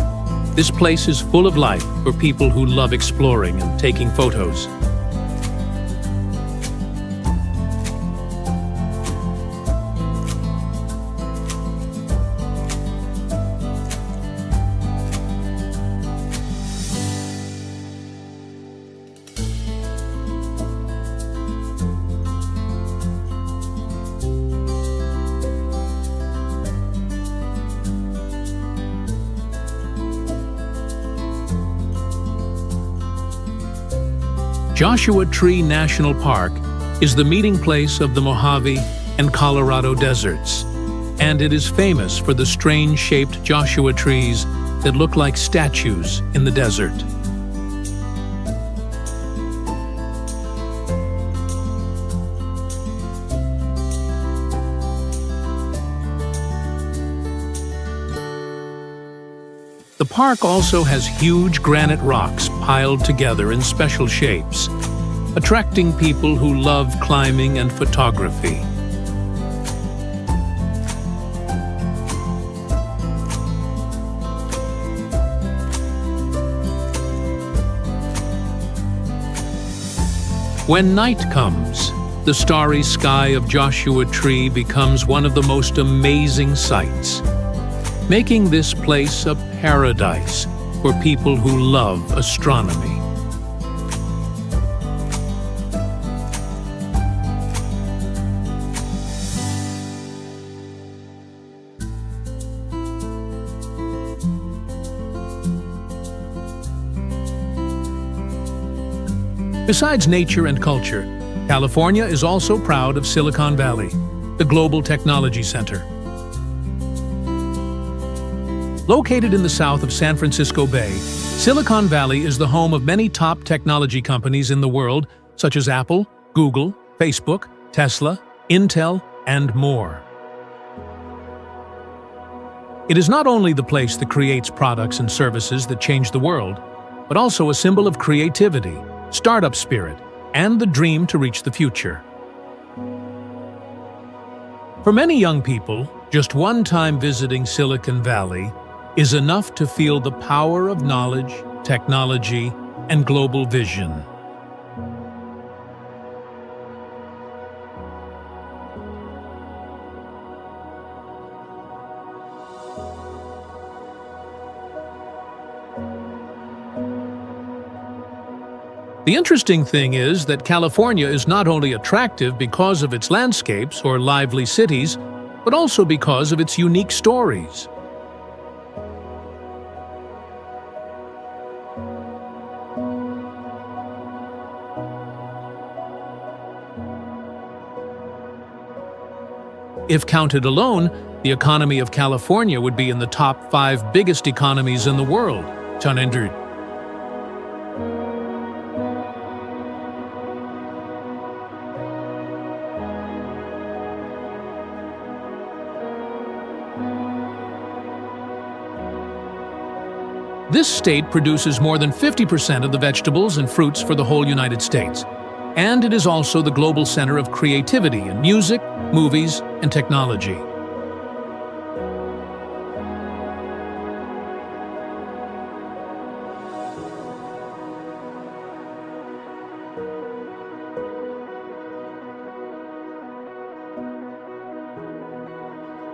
this place is full of life for people who love exploring and taking photos. Joshua Tree National Park is the meeting place of the Mojave and Colorado deserts, and it is famous for the strange-shaped Joshua trees that look like statues in the desert. The park also has huge granite rocks piled together in special shapes, attracting people who love climbing and photography. When night comes, the starry sky of Joshua Tree becomes one of the most amazing sights, making this place a paradise for people who love astronomy. Besides nature and culture, California is also proud of Silicon Valley, the global technology center. Located in the south of San Francisco Bay, Silicon Valley is the home of many top technology companies in the world, such as Apple, Google, Facebook, Tesla, Intel, and more. It is not only the place that creates products and services that change the world, but also a symbol of creativity, startup spirit, and the dream to reach the future. For many young people, just one time visiting Silicon Valley is enough to feel the power of knowledge, technology, and global vision. The interesting thing is that California is not only attractive because of its landscapes or lively cities, but also because of its unique stories. If counted alone, the economy of California would be in the top 5 biggest economies in the world. This state produces more than 50% of the vegetables and fruits for the whole United States. And it is also the global center of creativity in music, movies, and technology.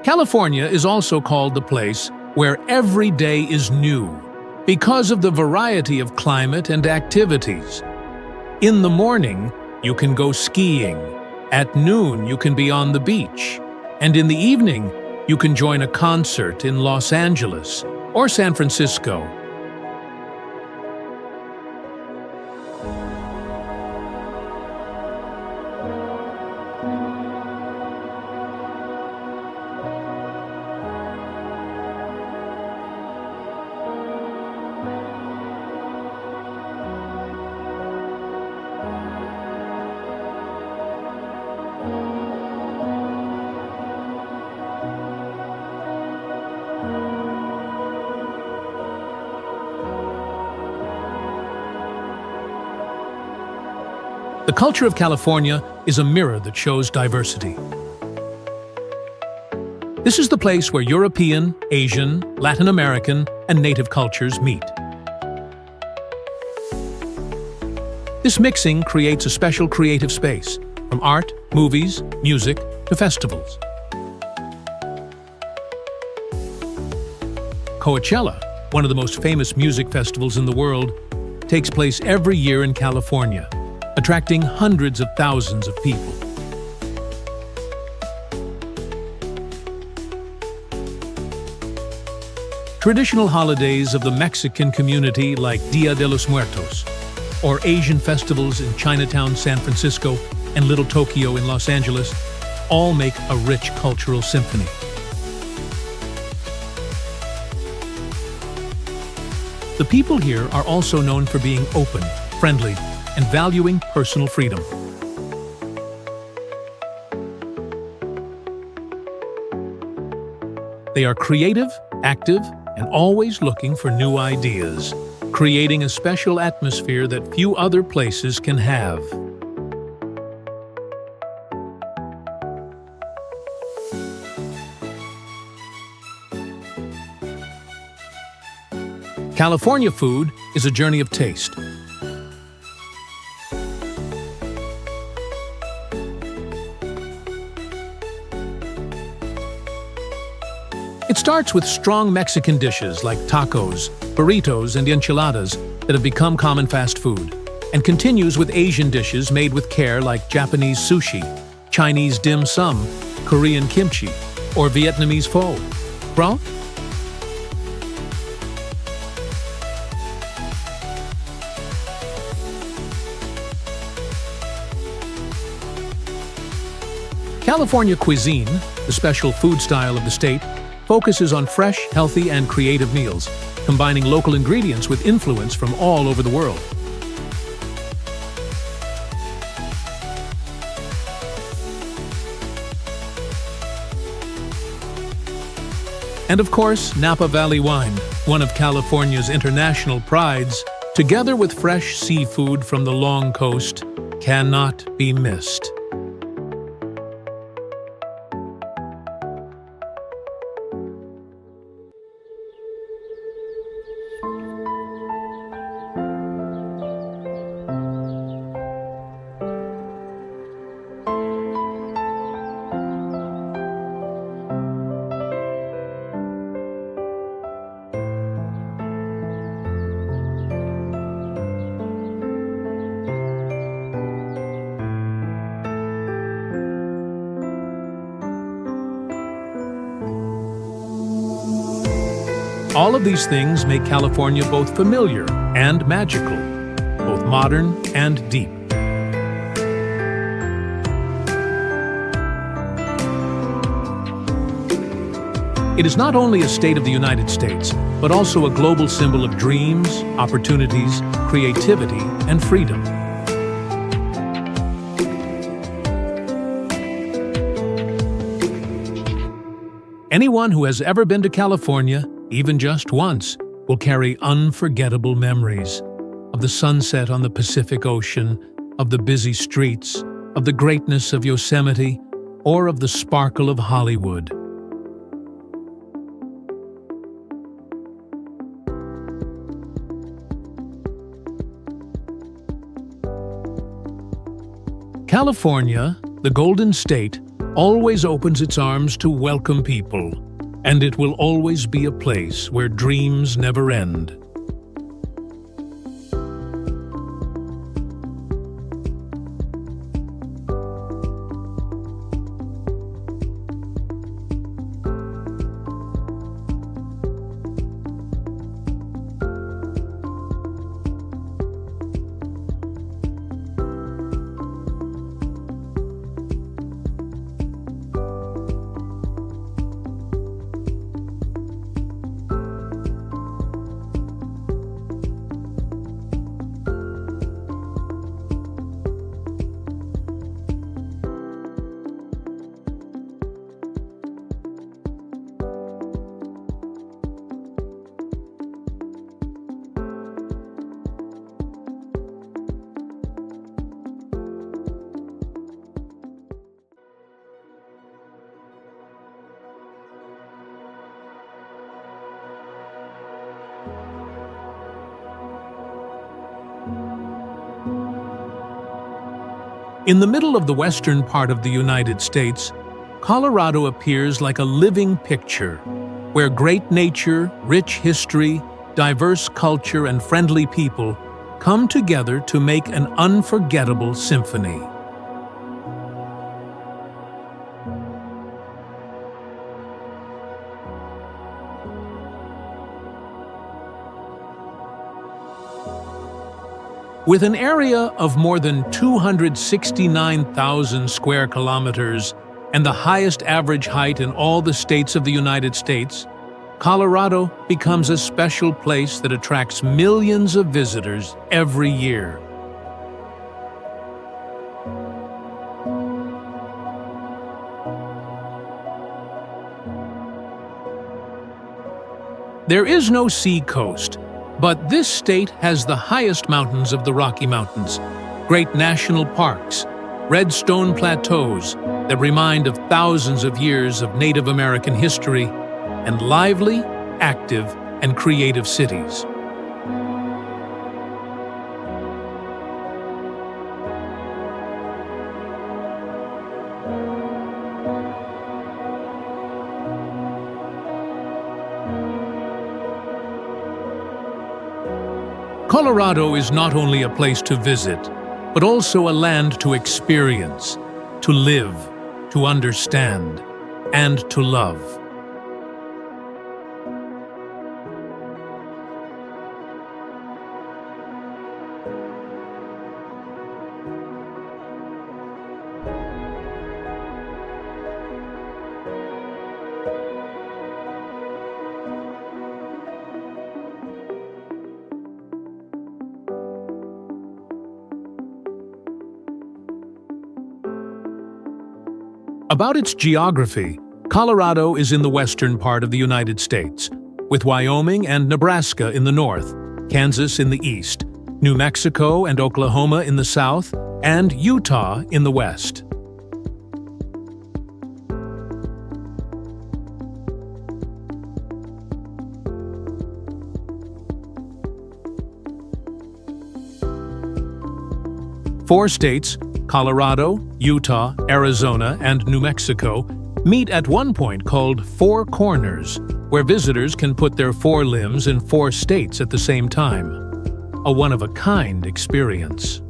California is also called the place where every day is new, because of the variety of climate and activities. In the morning, you can go skiing. At noon, you can be on the beach. And in the evening, you can join a concert in Los Angeles or San Francisco. The culture of California is a mirror that shows diversity. This is the place where European, Asian, Latin American, and native cultures meet. This mixing creates a special creative space, from art, movies, music, to festivals. Coachella, one of the most famous music festivals in the world, takes place every year in California, attracting hundreds of thousands of people. Traditional holidays of the Mexican community like Dia de los Muertos, or Asian festivals in Chinatown, San Francisco, and Little Tokyo in Los Angeles, all make a rich cultural symphony. The people here are also known for being open, friendly, and valuing personal freedom. They are creative, active, and always looking for new ideas, creating a special atmosphere that few other places can have. California food is a journey of taste. It starts with strong Mexican dishes like tacos, burritos, and enchiladas that have become common fast food, and continues with Asian dishes made with care like Japanese sushi, Chinese dim sum, Korean kimchi, or Vietnamese pho. Bro? California cuisine, the special food style of the state, focuses on fresh, healthy, and creative meals, combining local ingredients with influence from all over the world. And of course, Napa Valley wine, one of California's international prides, together with fresh seafood from the long coast, cannot be missed. All of these things make California both familiar and magical, both modern and deep. It is not only a state of the United States, but also a global symbol of dreams, opportunities, creativity, and freedom. Anyone who has ever been to California, even just once, will carry unforgettable memories of the sunset on the Pacific Ocean, of the busy streets, of the greatness of Yosemite, or of the sparkle of Hollywood. California, the Golden State, always opens its arms to welcome people, and it will always be a place where dreams never end. In the middle of the western part of the United States, Colorado appears like a living picture, where great nature, rich history, diverse culture, and friendly people come together to make an unforgettable symphony. With an area of more than 269,000 square kilometers and the highest average height in all the states of the United States, Colorado becomes a special place that attracts millions of visitors every year. There is no sea coast, but this state has the highest mountains of the Rocky Mountains, great national parks, red stone plateaus that remind of thousands of years of Native American history, and lively, active, and creative cities. Colorado is not only a place to visit, but also a land to experience, to live, to understand, and to love. About its geography, Colorado is in the western part of the United States, with Wyoming and Nebraska in the north, Kansas in the east, New Mexico and Oklahoma in the south, and Utah in the west. Four states, Colorado, Utah, Arizona, and New Mexico, meet at one point called Four Corners, where visitors can put their four limbs in four states at the same time. A one-of-a-kind experience.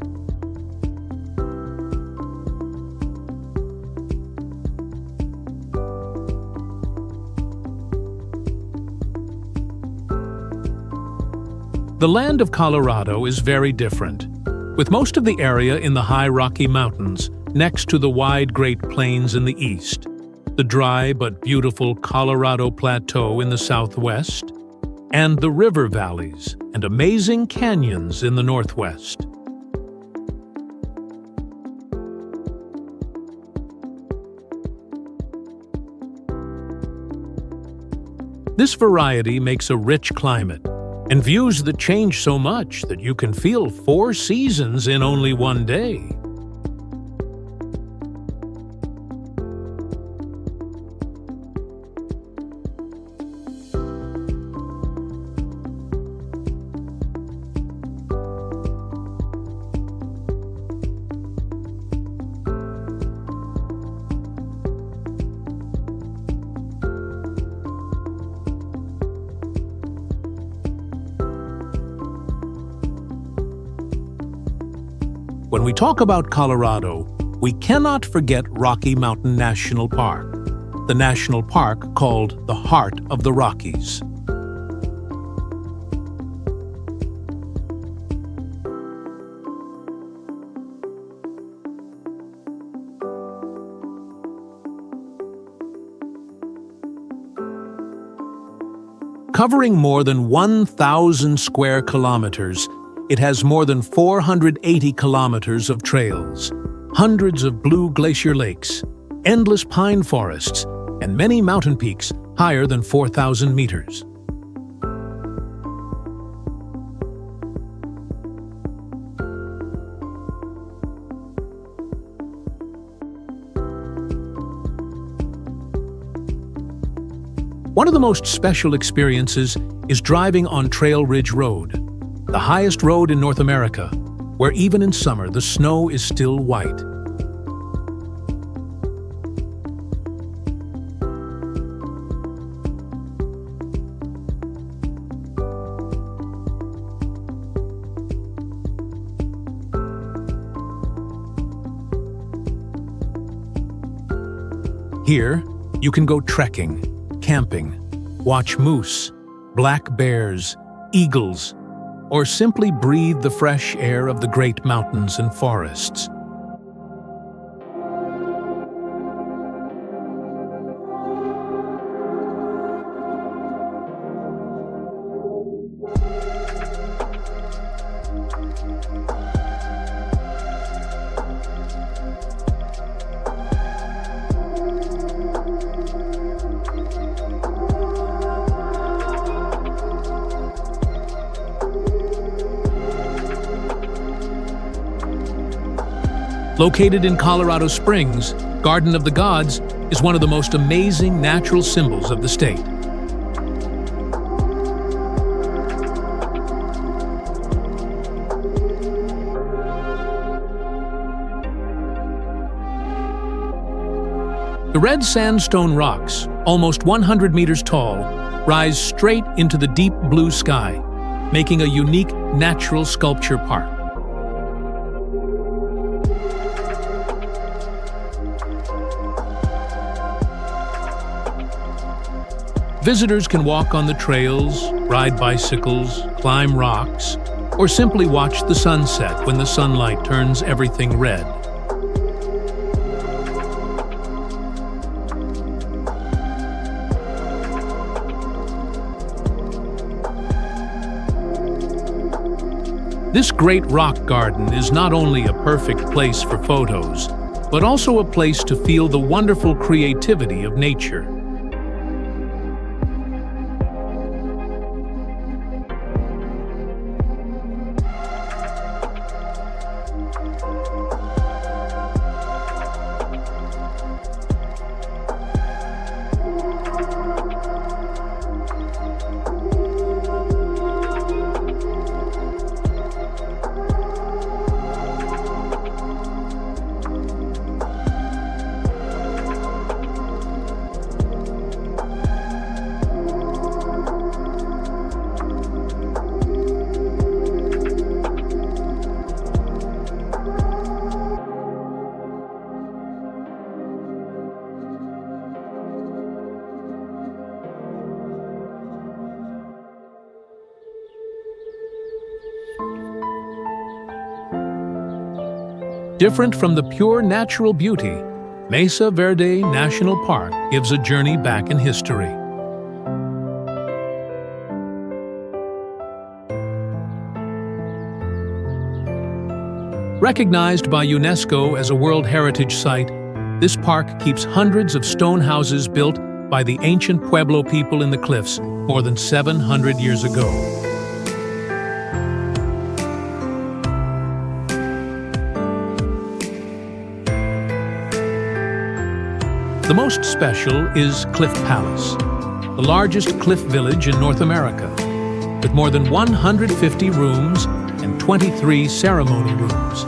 The land of Colorado is very different, with most of the area in the high Rocky Mountains next to the wide Great Plains in the east, the dry but beautiful Colorado Plateau in the southwest, and the river valleys and amazing canyons in the northwest. This variety makes a rich climate, and views that change so much that you can feel four seasons in only one day. When we talk about Colorado, we cannot forget Rocky Mountain National Park, the national park called the Heart of the Rockies. Covering more than 1,000 square kilometers, it has more than 480 kilometers of trails, hundreds of blue glacier lakes, endless pine forests, and many mountain peaks higher than 4,000 meters. One of the most special experiences is driving on Trail Ridge Road, the highest road in North America, where even in summer the snow is still white. Here, you can go trekking, camping, watch moose, black bears, eagles, or simply breathe the fresh air of the great mountains and forests. Located in Colorado Springs, Garden of the Gods is one of the most amazing natural symbols of the state. The red sandstone rocks, almost 100 meters tall, rise straight into the deep blue sky, making a unique natural sculpture park. Visitors can walk on the trails, ride bicycles, climb rocks, or simply watch the sunset when the sunlight turns everything red. This great rock garden is not only a perfect place for photos, but also a place to feel the wonderful creativity of nature. Different from the pure natural beauty, Mesa Verde National Park gives a journey back in history. Recognized by UNESCO as a World Heritage Site, this park keeps hundreds of stone houses built by the ancient Pueblo people in the cliffs more than 700 years ago. The most special is Cliff Palace, the largest cliff village in North America, with more than 150 rooms and 23 ceremony rooms.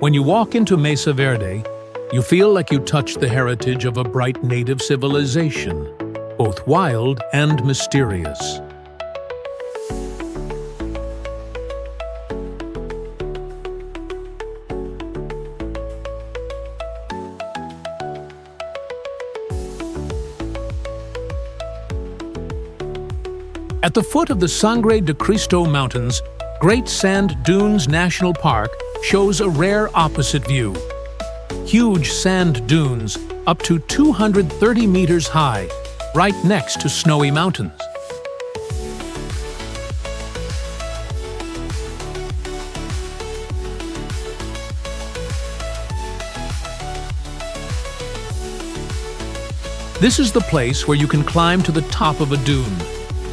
When you walk into Mesa Verde, you feel like you touch the heritage of a bright native civilization, both wild and mysterious. At the foot of the Sangre de Cristo Mountains, Great Sand Dunes National Park shows a rare opposite view. Huge sand dunes up to 230 meters high, right next to snowy mountains. This is the place where you can climb to the top of a dune,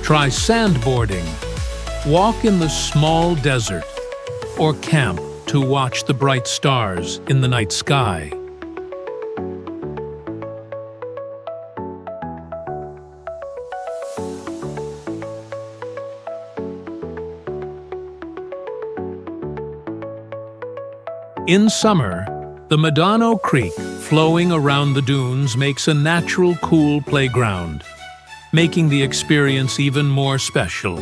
try sandboarding, walk in the small desert, or camp to watch the bright stars in the night sky. In summer, the Medano Creek flowing around the dunes makes a natural, cool playground, making the experience even more special.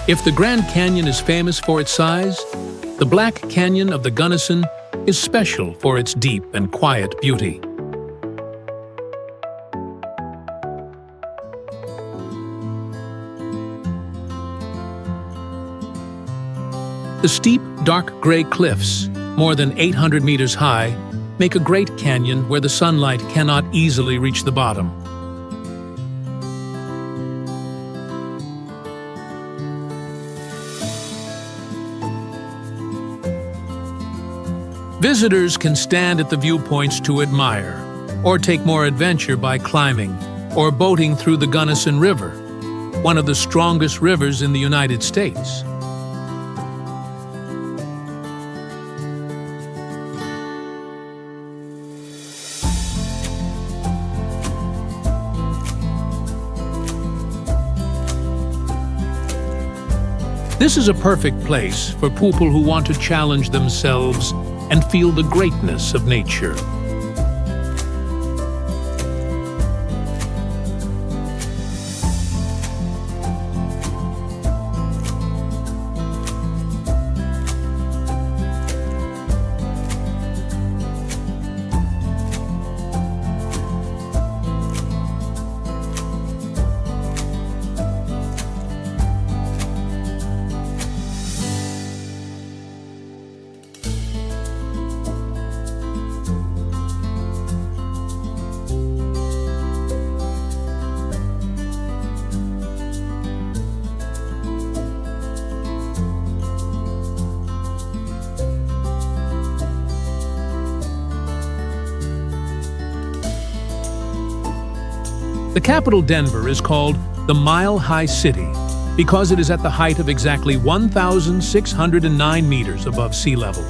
If the Grand Canyon is famous for its size, the Black Canyon of the Gunnison is special for its deep and quiet beauty. The steep, dark gray cliffs, more than 800 meters high, make a great canyon where the sunlight cannot easily reach the bottom. Visitors can stand at the viewpoints to admire, or take more adventure by climbing or boating through the Gunnison River, one of the strongest rivers in the United States. This is a perfect place for people who want to challenge themselves and feel the greatness of nature. The capital, Denver, is called the Mile High City because it is at the height of exactly 1,609 meters above sea level.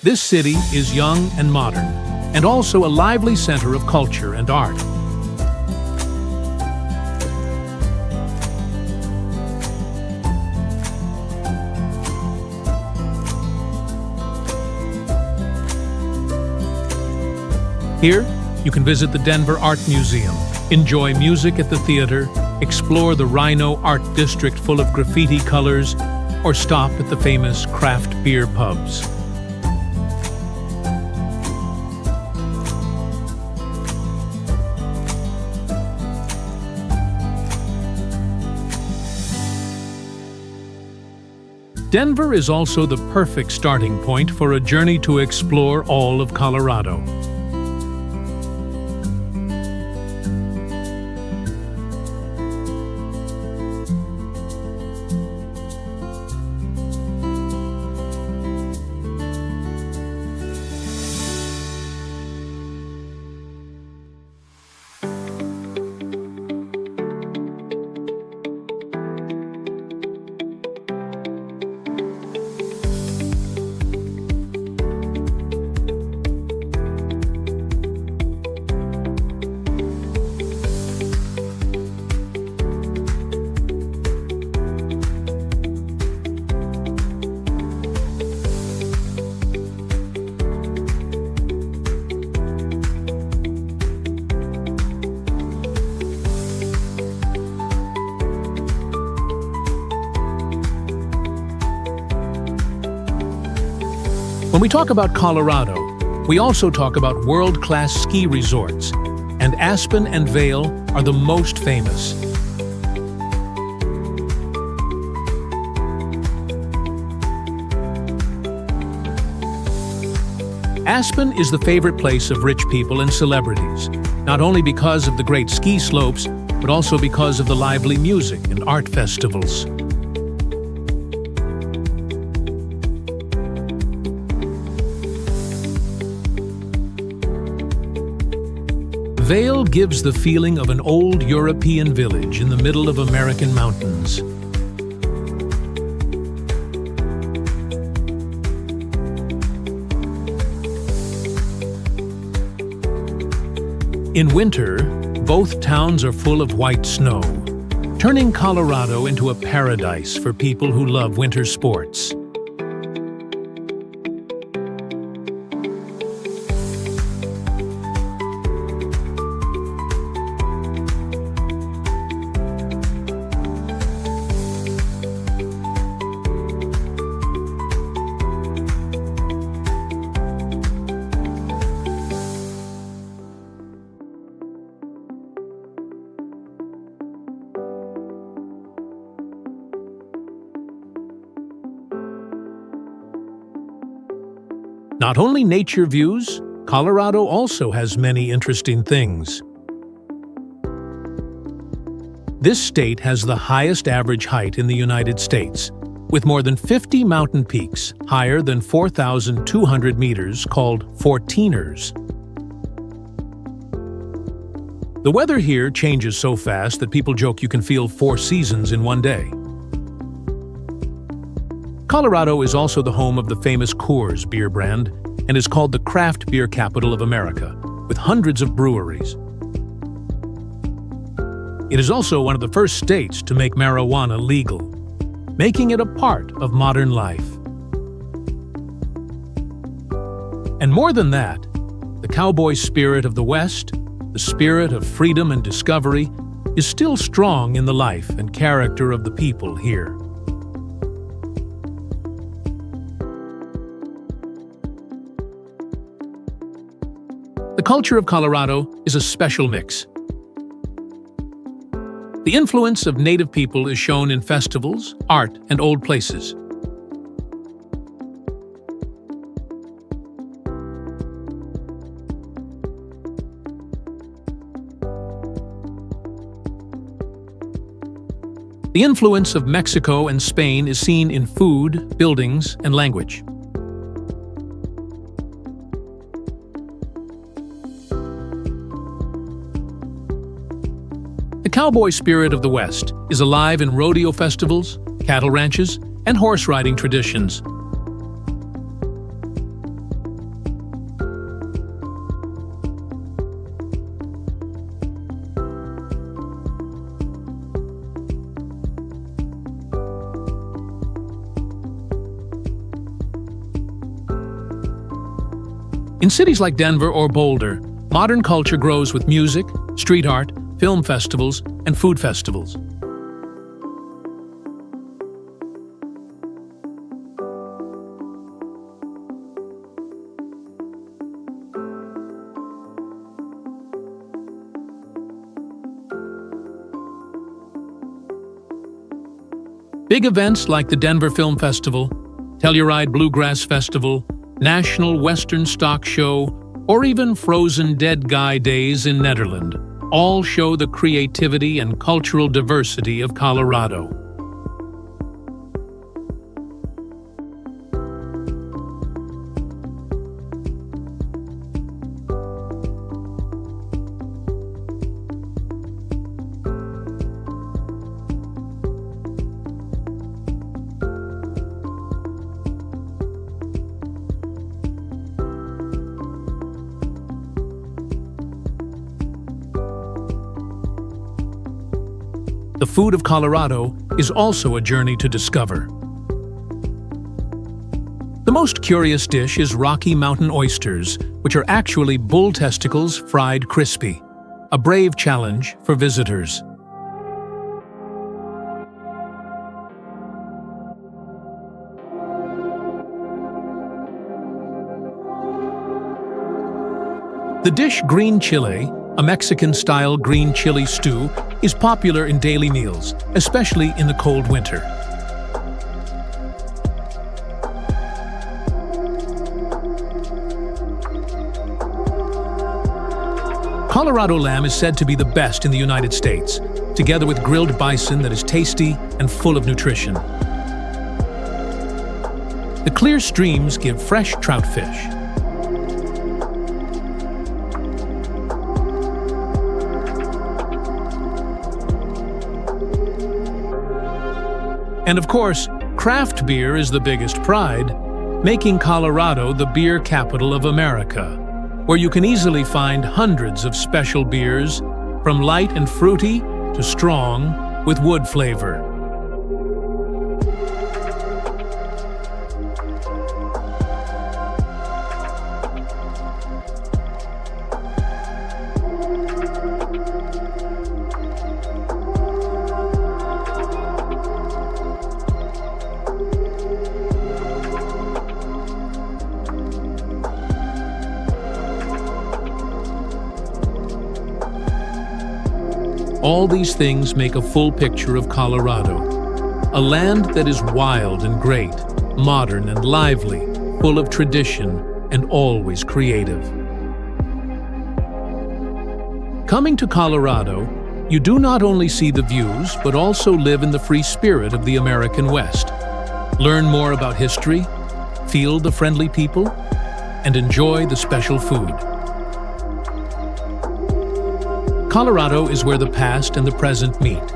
This city is young and modern, and also a lively center of culture and art. Here, you can visit the Denver Art Museum, enjoy music at the theater, explore the Rhino Art District full of graffiti colors, or stop at the famous craft beer pubs. Denver is also the perfect starting point for a journey to explore all of Colorado. we talk about Colorado, we also talk about world-class ski resorts, and Aspen and Vail are the most famous. Aspen is the favorite place of rich people and celebrities, not only because of the great ski slopes, but also because of the lively music and art festivals. Vail gives the feeling of an old European village in the middle of American mountains. In winter, both towns are full of white snow, turning Colorado into a paradise for people who love winter sports. Not only nature views, Colorado also has many interesting things. This state has the highest average height in the United States, with more than 50 mountain peaks higher than 4,200 meters called 14ers. The weather here changes so fast that people joke you can feel 4 seasons in one day. Colorado is also the home of the famous Coors beer brand and is called the craft beer capital of America, with hundreds of breweries. It is also one of the first states to make marijuana legal, making it a part of modern life. And more than that, the cowboy spirit of the West, the spirit of freedom and discovery, is still strong in the life and character of the people here. The culture of Colorado is a special mix. The influence of native people is shown in festivals, art, and old places. The influence of Mexico and Spain is seen in food, buildings, and language. The cowboy spirit of the West is alive in rodeo festivals, cattle ranches, and horse riding traditions. In cities like Denver or Boulder, modern culture grows with music, street art, film festivals, and food festivals. Big events like the Denver Film Festival, Telluride Bluegrass Festival, National Western Stock Show, or even Frozen Dead Guy Days in Netherlands all show the creativity and cultural diversity of Colorado. The food of Colorado is also a journey to discover. The most curious dish is Rocky Mountain oysters, which are actually bull testicles fried crispy, a brave challenge for visitors. The dish green chile, a Mexican-style green chili stew, is popular in daily meals, especially in the cold winter. Colorado lamb is said to be the best in the United States, together with grilled bison that is tasty and full of nutrition. The clear streams give fresh trout fish. And of course, craft beer is the biggest pride, making Colorado the beer capital of America, where you can easily find hundreds of special beers, from light and fruity to strong with wood flavor. All these things make a full picture of Colorado, a land that is wild and great, modern and lively, full of tradition and always creative. Coming to Colorado, you do not only see the views, but also live in the free spirit of the American West. Learn more about history, feel the friendly people, and enjoy the special food. Colorado is where the past and the present meet,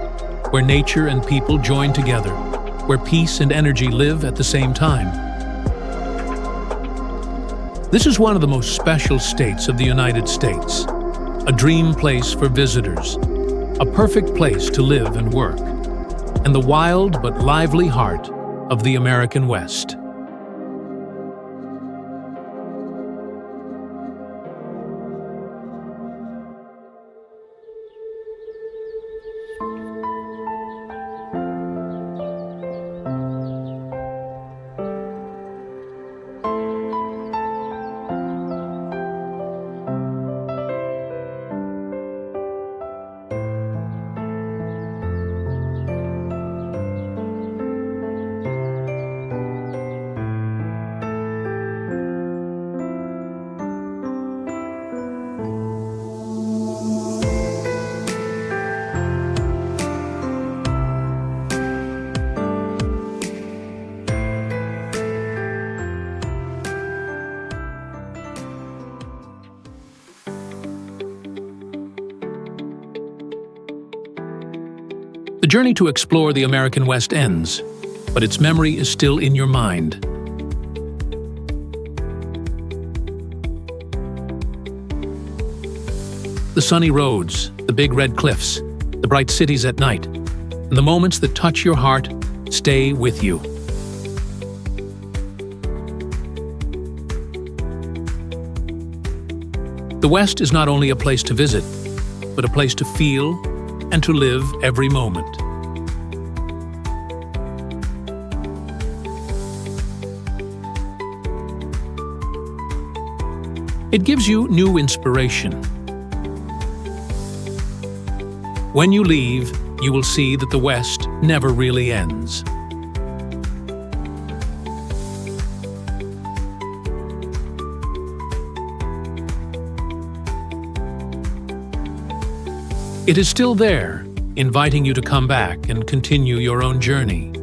where nature and people join together, where peace and energy live at the same time. This is one of the most special states of the United States, a dream place for visitors, a perfect place to live and work, and the wild but lively heart of the American West. The journey to explore the American West ends, but its memory is still in your mind. The sunny roads, the big red cliffs, the bright cities at night, and the moments that touch your heart stay with you. The West is not only a place to visit, but a place to feel and to live every moment. It gives you new inspiration. When you leave, you will see that the West never really ends. It is still there, inviting you to come back and continue your own journey.